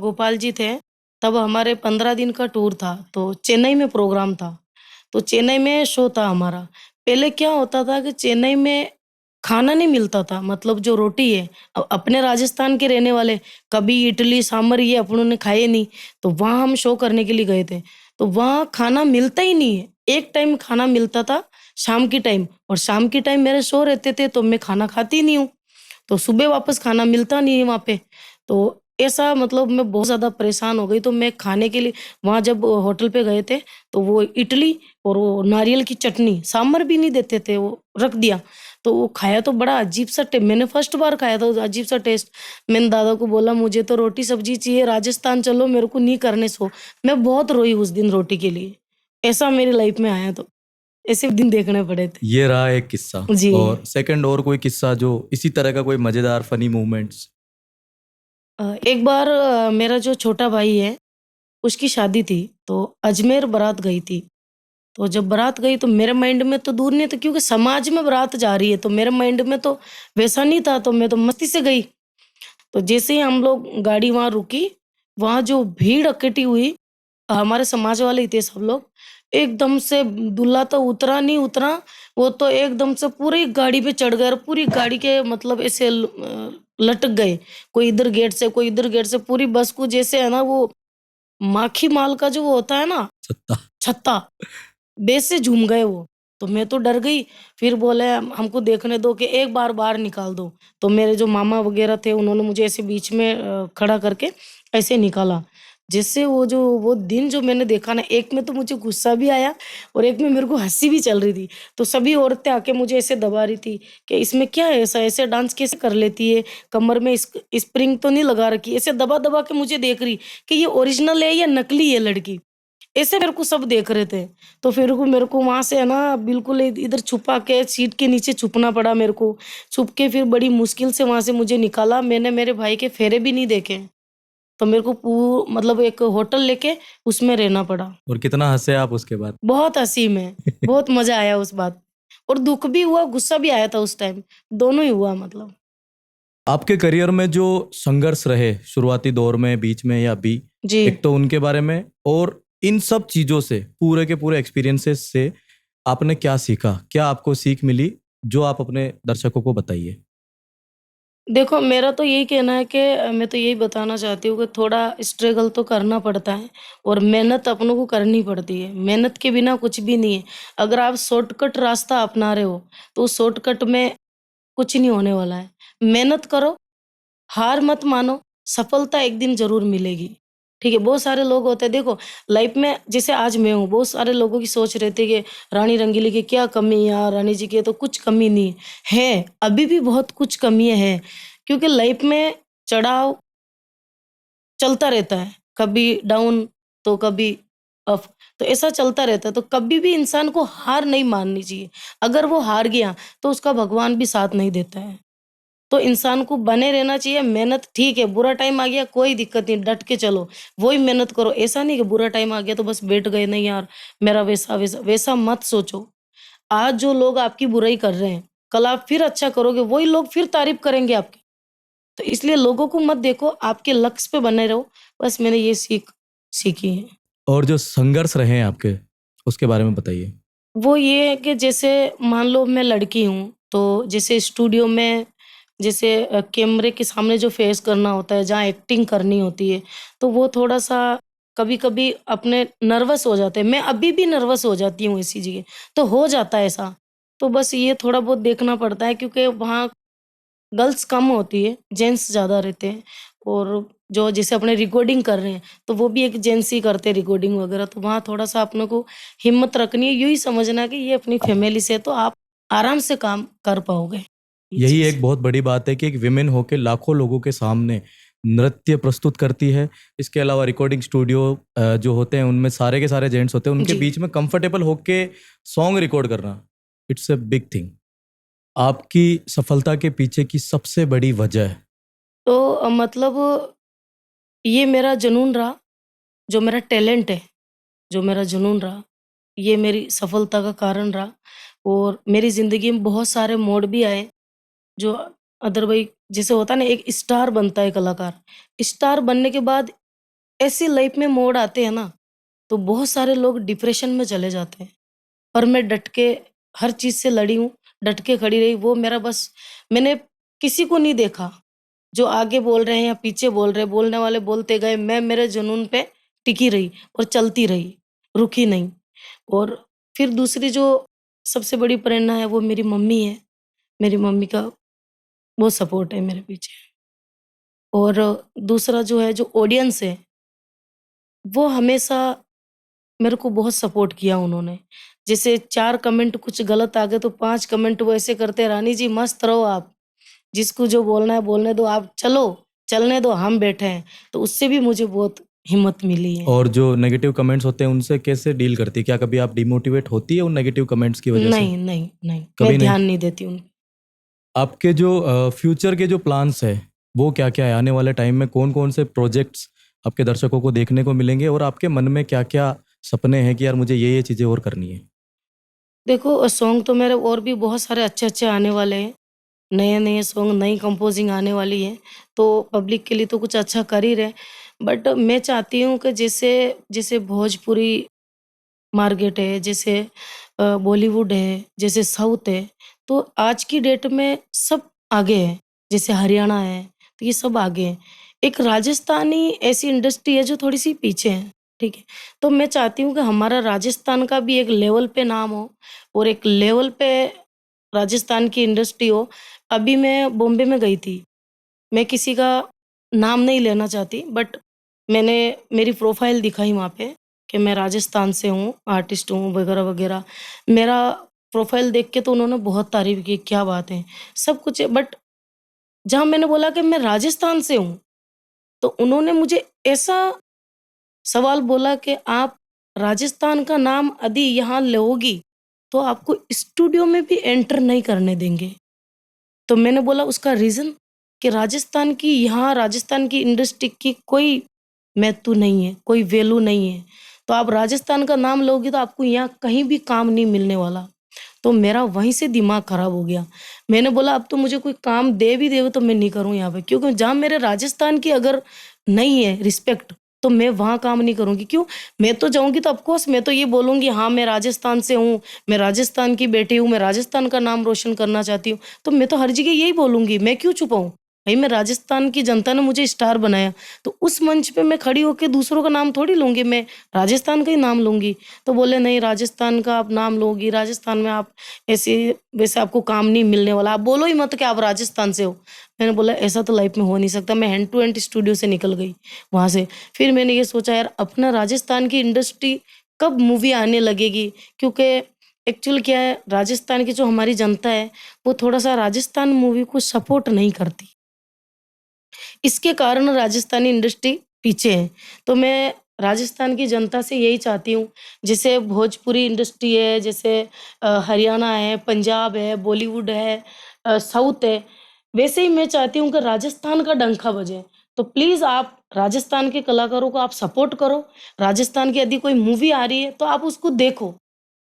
गोपाल जी थे, तब हमारे 15 दिन का टूर था, तो चेन्नई में प्रोग्राम था। तो चेन्नई में शो था हमारा। पहले क्या होता था कि चेन्नई में खाना नहीं मिलता था, मतलब जो रोटी है अपने राजस्थान के रहने वाले, कभी इडली, सांभर ये अपनों ने खाए नहीं, तो वहाँ हम शो करने के लिए गए थे। तो वहाँ खाना मिलता ही नहीं है। एक टाइम खाना मिलता था, शाम के टाइम और शाम के टाइम मेरे शो रहते थे, तो मैं खाना खाती ही नहीं हूँ। तो सुबह वापस खाना मिलता नहीं है वहाँ पे। तो ऐसा मतलब मैं बहुत ज़्यादा परेशान हो गई, तो मैं खाने के लिए वहाँ जब होटल पे गए थे, तो वो इडली और वो नारियल की चटनी, सांभर भी नहीं देते थे, वो रख दिया। तो वो खाया तो बड़ा अजीब-सा टे मैंने फर्स्ट बार खाया था, अजीब-सा टेस्ट। मैंने दादा को बोला मुझे तो रोटी-सब्जी चाहिए, राजस्थान चलो मेरे को नहीं करने शो। मैं बहुत रोई उस दिन रोटी के लिए। ऐसा मेरी लाइफ में आया तो, ऐसे दिन देखने पड़े थे। ये रहा एक किस्सा। जी। और सेकंड और कोई किस्सा जो इसी तरह का कोई मज़ेदार फ़नी मोमेंट्स? एक बार मेरा जो छोटा भाई है उसकी शादी थी, तो अजमेर बारात गई थी। तो जब बारात गई तो मेरे माइंड में तो दूर नहीं था क्योंकि समाज में बारात जा रही है, तो मेरे माइंड में तो वैसा नहीं था, तो मैं तो मस्ती से गई। तो जैसे ही हम लोग गाड़ी वहाँ रुकी, वहाँ जो भीड़ इकट्ठी हुई, हमारे समाज वाले ही थे सब लोग। एकदम से दूल्हा तो उतरा नहीं उतरा, वो तो एकदम से पूरी गाड़ी पे चढ़ गए और पूरी गाड़ी के मतलब ऐसे लटक गए। कोई इधर गेट से, कोई इधर गेट से, पूरी बस को जैसे है ना वो माखी माल का जो वो होता है ना सत्ता। छत्ता, बेस से झूम गए वो। तो मैं तो डर गई, फिर बोले हमको देखने दो कि एक बार बाहर निकाल दो। तो मेरे जो मामा वगैरह थे उन्होंने मुझे ऐसे बीच में खड़ा करके ऐसे निकाला। जिससे वो दिन जो मैंने देखा ना, एक में तो मुझे गुस्सा भी आया और एक में मेरे को हँसी भी चल रही थी। तो सभी औरतें आके मुझे ऐसे दबा रही थी कि इसमें क्या है ऐसा? ऐसे डांस कैसे कर लेती है? कमर में स्प्रिंग तो नहीं लगा रखी? ऐसे दबा-दबा के मुझे देख रही कि ये ओरिजिनल है या नकली है लड़की? ऐसे मेरे को सब देख रहे थे। तो फिर को मेरे को वहाँ से है ना बिल्कुल इधर छुपा के सीट के नीचे छुपना पड़ा मेरे को। छुप के फिर बड़ी मुश्किल से वहाँ से मुझे निकाला। मैंने मेरे भाई के फेरे भी नहीं देखे। तो मेरे को मतलब एक होटल लेके उसमें रहना पड़ा। और कितना हँसे आप उसके बाद? बहुत हँसी में, बहुत मज़ा आया उस बात और दुःख भी हुआ, गुस्सा भी आया था उस टाइम, दोनों ही हुआ मतलब। आपके करियर में जो संघर्ष रहे शुरुआती दौर में, बीच में या अभी, जी। एक तो उनके बारे में और इन सब चीज़ों से, पूरे के पूरे एक्सपीरियंसेस से आपने क्या सीखा? क्या आपको सीख मिली जो आप अपने दर्शकों को बताइए? देखो, मेरा तो यही कहना है कि मैं तो यही बताना चाहती हूँ कि थोड़ा स्ट्रगल तो करना पड़ता है और मेहनत अपनों को करनी पड़ती है। मेहनत के बिना कुछ भी नहीं है। अगर आप शॉर्टकट रास्ता अपना रहे हो, तो उस शॉर्टकट में कुछ नहीं होने वाला है। मेहनत करो, हार मत मानो, सफलता एक दिन ज़रूर मिलेगी। ठीक है? बहुत सारे लोग होते हैं देखो लाइफ में जैसे आज मैं हूँ, बहुत सारे लोगों की सोच रहती है कि रानी रंगीली की क्या कमी है यार, रानी जी की तो कुछ कमी नहीं है। अभी भी बहुत कुछ कमियाँ हैं, क्योंकि लाइफ में चढ़ाव चलता रहता है, कभी डाउन तो कभी अप, तो ऐसा चलता रहता है। तो कभी भी इंसान को हार नहीं माननी चाहिए। अगर वो हार गया, तो उसका भगवान भी साथ नहीं देता है। तो इंसान को बने रहना चाहिए, मेहनत ठीक है, बुरा टाइम आ गया कोई दिक्कत नहीं, डट के चलो, वही मेहनत करो। ऐसा नहीं कि बुरा टाइम आ गया तो बस बैठ गए, नहीं यार मेरा वैसा मत सोचो। आज जो लोग आपकी बुराई कर रहे हैं, कल आप फिर अच्छा करोगे, वही लोग फिर तारीफ करेंगे आपकी। तो इसलिए लोगों को मत देखो, आपके लक्ष्य पे बने रहो। बस मैंने ये सीखी है। और जो संघर्ष रहे हैं आपके, उसके बारे में बताइए? वो ये है कि जैसे मान लो मैं लड़की हूँ, तो जैसे स्टूडियो में जैसे कैमरे के सामने जो फेस करना होता है, जहाँ एक्टिंग करनी होती है, तो वो थोड़ा-सा कभी-कभी अपने नर्वस हो जाते हैं। मैं अभी भी नर्वस हो जाती हूँ ऐसी जगह, तो हो जाता है ऐसा। तो बस ये थोड़ा बहुत देखना पड़ता है क्योंकि वहाँ गर्ल्स कम होती है, जेंट्स ज़्यादा रहते हैं और जो जैसे अपने रिकॉर्डिंग कर रहे हैं, तो वो भी एक जेंट्स ही करते हैं रिकॉर्डिंग वगैरह, तो वहाँ थोड़ा-सा अपने को हिम्मत रखनी है, यूँ ही समझना कि ये अपनी फैमिली से है, तो आप आराम से काम कर पाओगे, ये यही चीज़ एक है। बहुत बड़ी बात है कि एक विमेन होके लाखों लोगों के सामने नृत्य प्रस्तुत करती है। इसके अलावा रिकॉर्डिंग स्टूडियो जो होते हैं उनमें सारे के सारे जेंट्स होते हैं, उनके जी। बीच में कंफर्टेबल होके सॉन्ग रिकॉर्ड करना, इट्स अ बिग थिंग। आपकी सफलता के पीछे की सबसे बड़ी वजह है? तो मतलब ये मेरा जुनून रहा, जो मेरा टैलेंट है, जो मेरा जुनून रहा, ये मेरी सफलता का कारण रहा और मेरी ज़िंदगी में बहुत सारे मोड़ भी आए, जो अदरवाइज़ जैसे होता है ना एक स्टार बनता है कलाकार, स्टार बनने के बाद ऐसी लाइफ में मोड़ आते हैं ना, तो बहुत सारे लोग डिप्रेशन में चले जाते हैं। पर मैं डट के हर चीज़ से लड़ी हूँ, डट के खड़ी रही, वो मेरा बस मैंने किसी को नहीं देखा, जो आगे बोल रहे हैं या पीछे बोल रहे हैं, बोलने वाले बोलते गए, मैं मेरे जुनून पे टिकी रही और चलती रही, रुकी नहीं। और फिर दूसरी जो सबसे बड़ी प्रेरणा है वो मेरी मम्मी है, मेरी मम्मी का बहुत सपोर्ट है मेरे पीछे। और दूसरा जो है जो ऑडियंस है, वो हमेशा मेरे को बहुत सपोर्ट किया उन्होंने। जैसे 4 कमेंट कुछ गलत आ गए तो 5 कमेंट वो ऐसे करते, "रानी जी मस्त रहो आप, जिसको जो बोलना है बोलने दो, आप चलो, चलने दो हम बैठे हैं।" तो उससे भी मुझे बहुत हिम्मत मिली है। और जो नेगेटिव कमेंट्स होते हैं उनसे कैसे डील करती है? क्या कभी आप डिमोटिवेट होती है उन नेगेटिव कमेंट्स की वजह से? नहीं, नहीं, नहीं, मैं कभी नहीं? ध्यान नहीं देती उन। आपके जो फ्यूचर के जो प्लान्स है वो क्या-क्या है? आने वाले टाइम में कौन-कौन से प्रोजेक्ट्स आपके दर्शकों को देखने को मिलेंगे और आपके मन में क्या-क्या सपने हैं कि यार मुझे ये चीज़ें और करनी है? देखो सॉन्ग तो मेरे और भी बहुत सारे अच्छे-अच्छे आने वाले हैं। नए-नए सॉन्ग, नई कंपोज़िंग आने वाली है, तो पब्लिक के लिए तो कुछ अच्छा कर ही रहे हैं। बट मैं चाहती हूँ कि जैसे जैसे भोजपुरी मार्केट है, जैसे बॉलीवुड है, जैसे साउथ है, तो आज की डेट में सब आगे है। जैसे हरियाणा है, तो ये सब आगे हैं। एक राजस्थानी ऐसी इंडस्ट्री है जो थोड़ी-सी पीछे है, ठीक है? तो मैं चाहती हूँ कि हमारा राजस्थान का भी एक लेवल पे नाम हो और एक लेवल पे राजस्थान की इंडस्ट्री हो। अभी मैं बॉम्बे में गई थी। मैं किसी का नाम नहीं लेना चाहती बट मैंने मेरी प्रोफ़ाइल दिखाई वहाँ पे कि मैं राजस्थान से हूँ, आर्टिस्ट हूँ वगैरह-वगैरह। मेरा प्रोफ़ाइल देख के तो उन्होंने बहुत तारीफ़ की, क्या बात है! सब कुछ है बट जहाँ मैंने बोला कि मैं राजस्थान से हूँ, तो उन्होंने मुझे ऐसा सवाल बोला कि आप राजस्थान का नाम यदि यहाँ लोगी, तो आपको स्टूडियो में भी एंटर नहीं करने देंगे। तो मैंने बोला उसका रीज़न कि राजस्थान की यहाँ राजस्थान की इंडस्ट्री की कोई महत्व नहीं है, कोई वैल्यू नहीं है। तो आप राजस्थान का नाम लोगे तो आपको यहाँ कहीं भी काम नहीं मिलने वाला। तो मेरा वहीं से दिमाग खराब हो गया। मैंने बोला अब तो मुझे कोई काम दे भी देवे तो मैं नहीं करूँ यहाँ पे क्योंकि जहाँ मेरे राजस्थान की अगर नहीं है रिस्पेक्ट तो मैं वहाँ काम नहीं करूँगी। क्यों? मैं तो जाऊँगी तो ऑफ कोर्स मैं तो ये बोलूँगी हाँ, मैं राजस्थान से हूँ, मैं राजस्थान की बेटी हूँ, मैं राजस्थान का नाम रोशन करना चाहती हूँ। तो मैं तो हर जगह यही बोलूँगी, मैं क्यों छुपाऊँ? भई मैं राजस्थान की जनता ने मुझे स्टार बनाया, तो उस मंच पे मैं खड़ी होके दूसरों का नाम थोड़ी लूँगी, मैं राजस्थान का ही नाम लूँगी। तो बोले नहीं राजस्थान का आप नाम लोगी, राजस्थान में आप ऐसे वैसे आपको काम नहीं मिलने वाला, आप बोलो ही मत कि आप राजस्थान से हो। मैंने बोला ऐसा तो लाइफ में हो नहीं सकता, मैं हैंड टू हैंड स्टूडियो से निकल गई वहाँ से। फिर मैंने ये सोचा यार अपना राजस्थान की इंडस्ट्री कब मूवी आने लगेगी? क्योंकि एक्चुअल क्या है राजस्थान की जो हमारी जनता है, वो थोड़ा-सा राजस्थान मूवी को सपोर्ट नहीं करती। इसके कारण राजस्थानी इंडस्ट्री पीछे है। तो मैं राजस्थान की जनता से यही चाहती हूँ, जैसे भोजपुरी इंडस्ट्री है, जैसे हरियाणा है, पंजाब है, बॉलीवुड है साउथ है, वैसे ही मैं चाहती हूँ कि राजस्थान का डंका बजे। तो प्लीज़ आप राजस्थान के कलाकारों को आप सपोर्ट करो। राजस्थान की यदि कोई मूवी आ रही है, तो आप उसको देखो।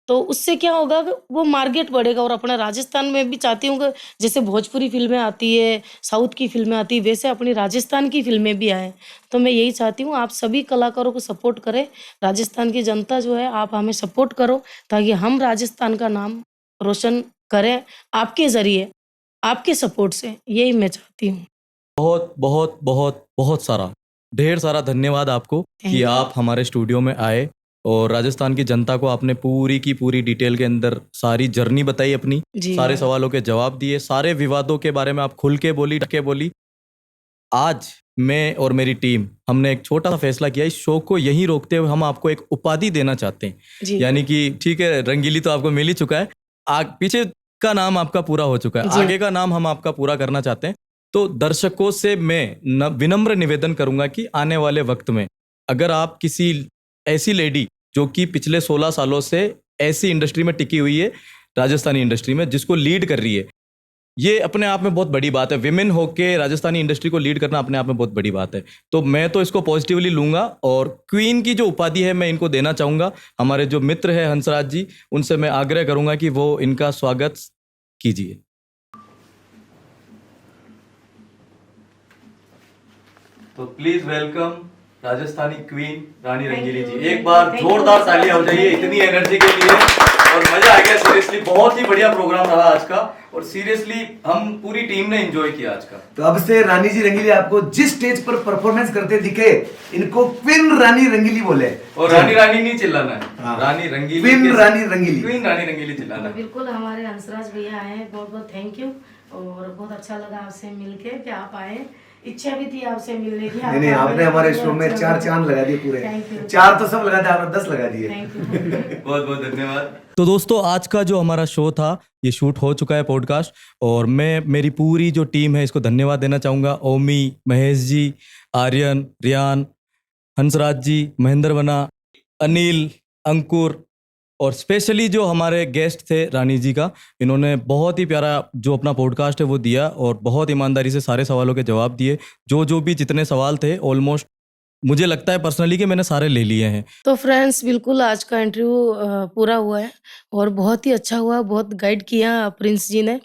तो उससे क्या होगा कि वो मार्केट बढ़ेगा और अपना राजस्थान में भी चाहती हूँ कि जैसे भोजपुरी फ़िल्में आती है, साउथ की फ़िल्में आती है, वैसे अपनी राजस्थान की फ़िल्में भी आएँ। तो मैं यही चाहती हूँ आप सभी कलाकारों को सपोर्ट करें। राजस्थान की जनता जो है आप हमें सपोर्ट करो ताकि हम राजस्थान का नाम रोशन करें आपके ज़रिए, आपके सपोर्ट से। यही मैं चाहती हूँ। बहुत, बहुत, बहुत, बहुत सारा, ढेर सारा धन्यवाद आपको कि थैंक यू। आप हमारे स्टूडियो में आए और राजस्थान की जनता को आपने पूरी की पूरी डिटेल के अंदर सारी जर्नी बताई अपनी, जी। सारे सवालों के जवाब दिए, सारे विवादों के बारे में आप खुल के बोली, ढक के बोली। आज मैं और मेरी टीम हमने एक छोटा सा फैसला किया, इस शो को यहीं रोकते हुए हम आपको एक उपाधि देना चाहते हैं। जी यानी कि ठीक है, रंगीली तो आपको मिल ही चुका है, पीछे का नाम आपका पूरा हो चुका है, जी आगे का नाम हम आपका पूरा करना चाहते हैं। तो दर्शकों से मैं विनम्र निवेदन करूंगा कि आने वाले वक्त में अगर आप किसी ऐसी लेडी जो कि पिछले 16 सालों से ऐसी इंडस्ट्री में टिकी हुई है, राजस्थानी इंडस्ट्री में, जिसको लीड कर रही है, ये अपने आप में बहुत बड़ी बात है। विमेन होके राजस्थानी इंडस्ट्री को लीड करना अपने आप में बहुत बड़ी बात है। तो मैं तो इसको पॉजिटिवली लूंगा और क्वीन की जो उपाधि है मैं इनको देना चाहूंगा। हमारे जो मित्र है हंसराज जी, उनसे मैं आग्रह करूंगा कि वो इनका स्वागत कीजिए। तो प्लीज वेलकम राजस्थानी क्वीन रानी रंगीली जी। एक बार जोरदार तालियां हो जाइए इतनी एनर्जी के लिए। और मजा आ गया, सीरियसली बहुत ही बढ़िया प्रोग्राम रहा आज का, और सीरियसली हम पूरी टीम ने एंजॉय किया आज का। तो अब से रानी जी रंगीली आपको जिस स्टेज पर परफॉर्मेंस करते दिखे, इनको क्वीन रानी रंगीली बोले। और रानी रानी नहीं चिल्लाना है, हाँ। रानी रंगीली, क्वीन रानी रंगीली, क्वीन रानी रंगीली चिल्लाना है। बिल्कुल हमारे हंसराज भैया आए हैं, बहुत बहुत थैंक यू। और बहुत अच्छा लगा आपसे मिलके कि आप आए, इच्छा भी थी आपसे मिलने की। नहीं नहीं, आपने हमारे शो में 4 चांद लगा दिए पूरे। 4 तो सब लगा दिए, आपने 10 लगा दिए। बहुत बहुत धन्यवाद। तो दोस्तों, आज का जो हमारा शो था ये शूट हो चुका है, पॉडकास्ट, और मैं मेरी पूरी जो टीम है इसको धन्यवाद देना चाहूँगा। ओमी, महेश जी, आर्यन, रियान, हंसराज जी, महेंद्र बना, अनिल, अंकुर, और स्पेशली जो हमारे गेस्ट थे रानी जी का, इन्होंने बहुत ही प्यारा जो अपना पॉडकास्ट है वो दिया और बहुत ईमानदारी से सारे सवालों के जवाब दिए। जो भी जितने सवाल थे ऑलमोस्ट मुझे लगता है पर्सनली कि मैंने सारे ले लिए हैं। तो फ्रेंड्स, बिल्कुल आज का इंटरव्यू पूरा हुआ है और बहुत ही अच्छा हुआ, बहुत गाइड किया प्रिंस जी ने।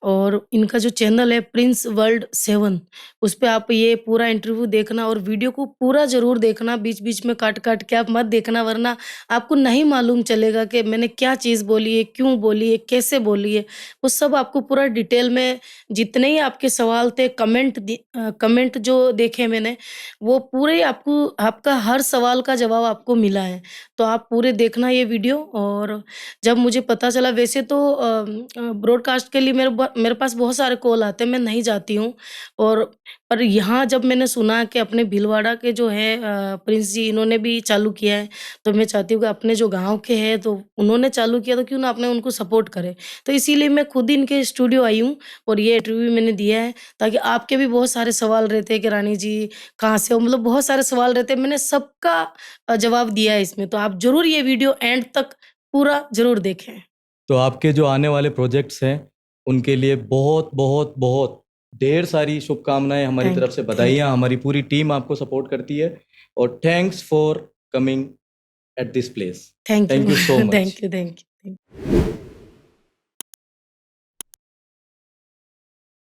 और इनका जो चैनल है प्रिंस वर्ल्ड 7, उस पे आप ये पूरा इंटरव्यू देखना और वीडियो को पूरा ज़रूर देखना, बीच-बीच में काट-काट के आप मत देखना, वरना आपको नहीं मालूम चलेगा कि मैंने क्या चीज़ बोली है, क्यों बोली है, कैसे बोली है। वो सब आपको पूरा डिटेल में, जितने ही आपके सवाल थे, कमेंट जो देखे मैंने, वो पूरे आपको, आपका हर सवाल का जवाब आपको मिला है। तो आप पूरे देखना ये वीडियो। और जब मुझे पता चला, वैसे तो ब्रॉडकास्ट के लिए मेरे पास बहुत सारे कॉल आते हैं, मैं नहीं जाती हूँ। और पर यहाँ जब मैंने सुना कि अपने भीलवाड़ा के जो है प्रिंस जी, इन्होंने भी चालू किया है, तो मैं चाहती हूँ कि अपने जो गाँव के हैं तो उन्होंने चालू किया, तो क्यों ना अपने उनको सपोर्ट करें। तो इसीलिए मैं खुद इनके स्टूडियो आई हूँ और ये इंटरव्यू मैंने दिया है, ताकि आपके भी बहुत सारे सवाल रहते हैं कि रानी जी कहाँ से हो, मतलब बहुत सारे सवाल रहते हैं, मैंने सबका जवाब दिया है इसमें। तो आप ज़रूर ये वीडियो एंड तक पूरा ज़रूर देखें। तो आपके जो आने वाले प्रोजेक्ट्स हैं उनके लिए बहुत बहुत बहुत ढेर सारी शुभकामनाएं, हमारी थैंक तरफ से यू, बधाइयाँ। हमारी पूरी टीम आपको सपोर्ट करती है, और thanks for coming at this place. Thank thank you, you so much. Thank you, thank you.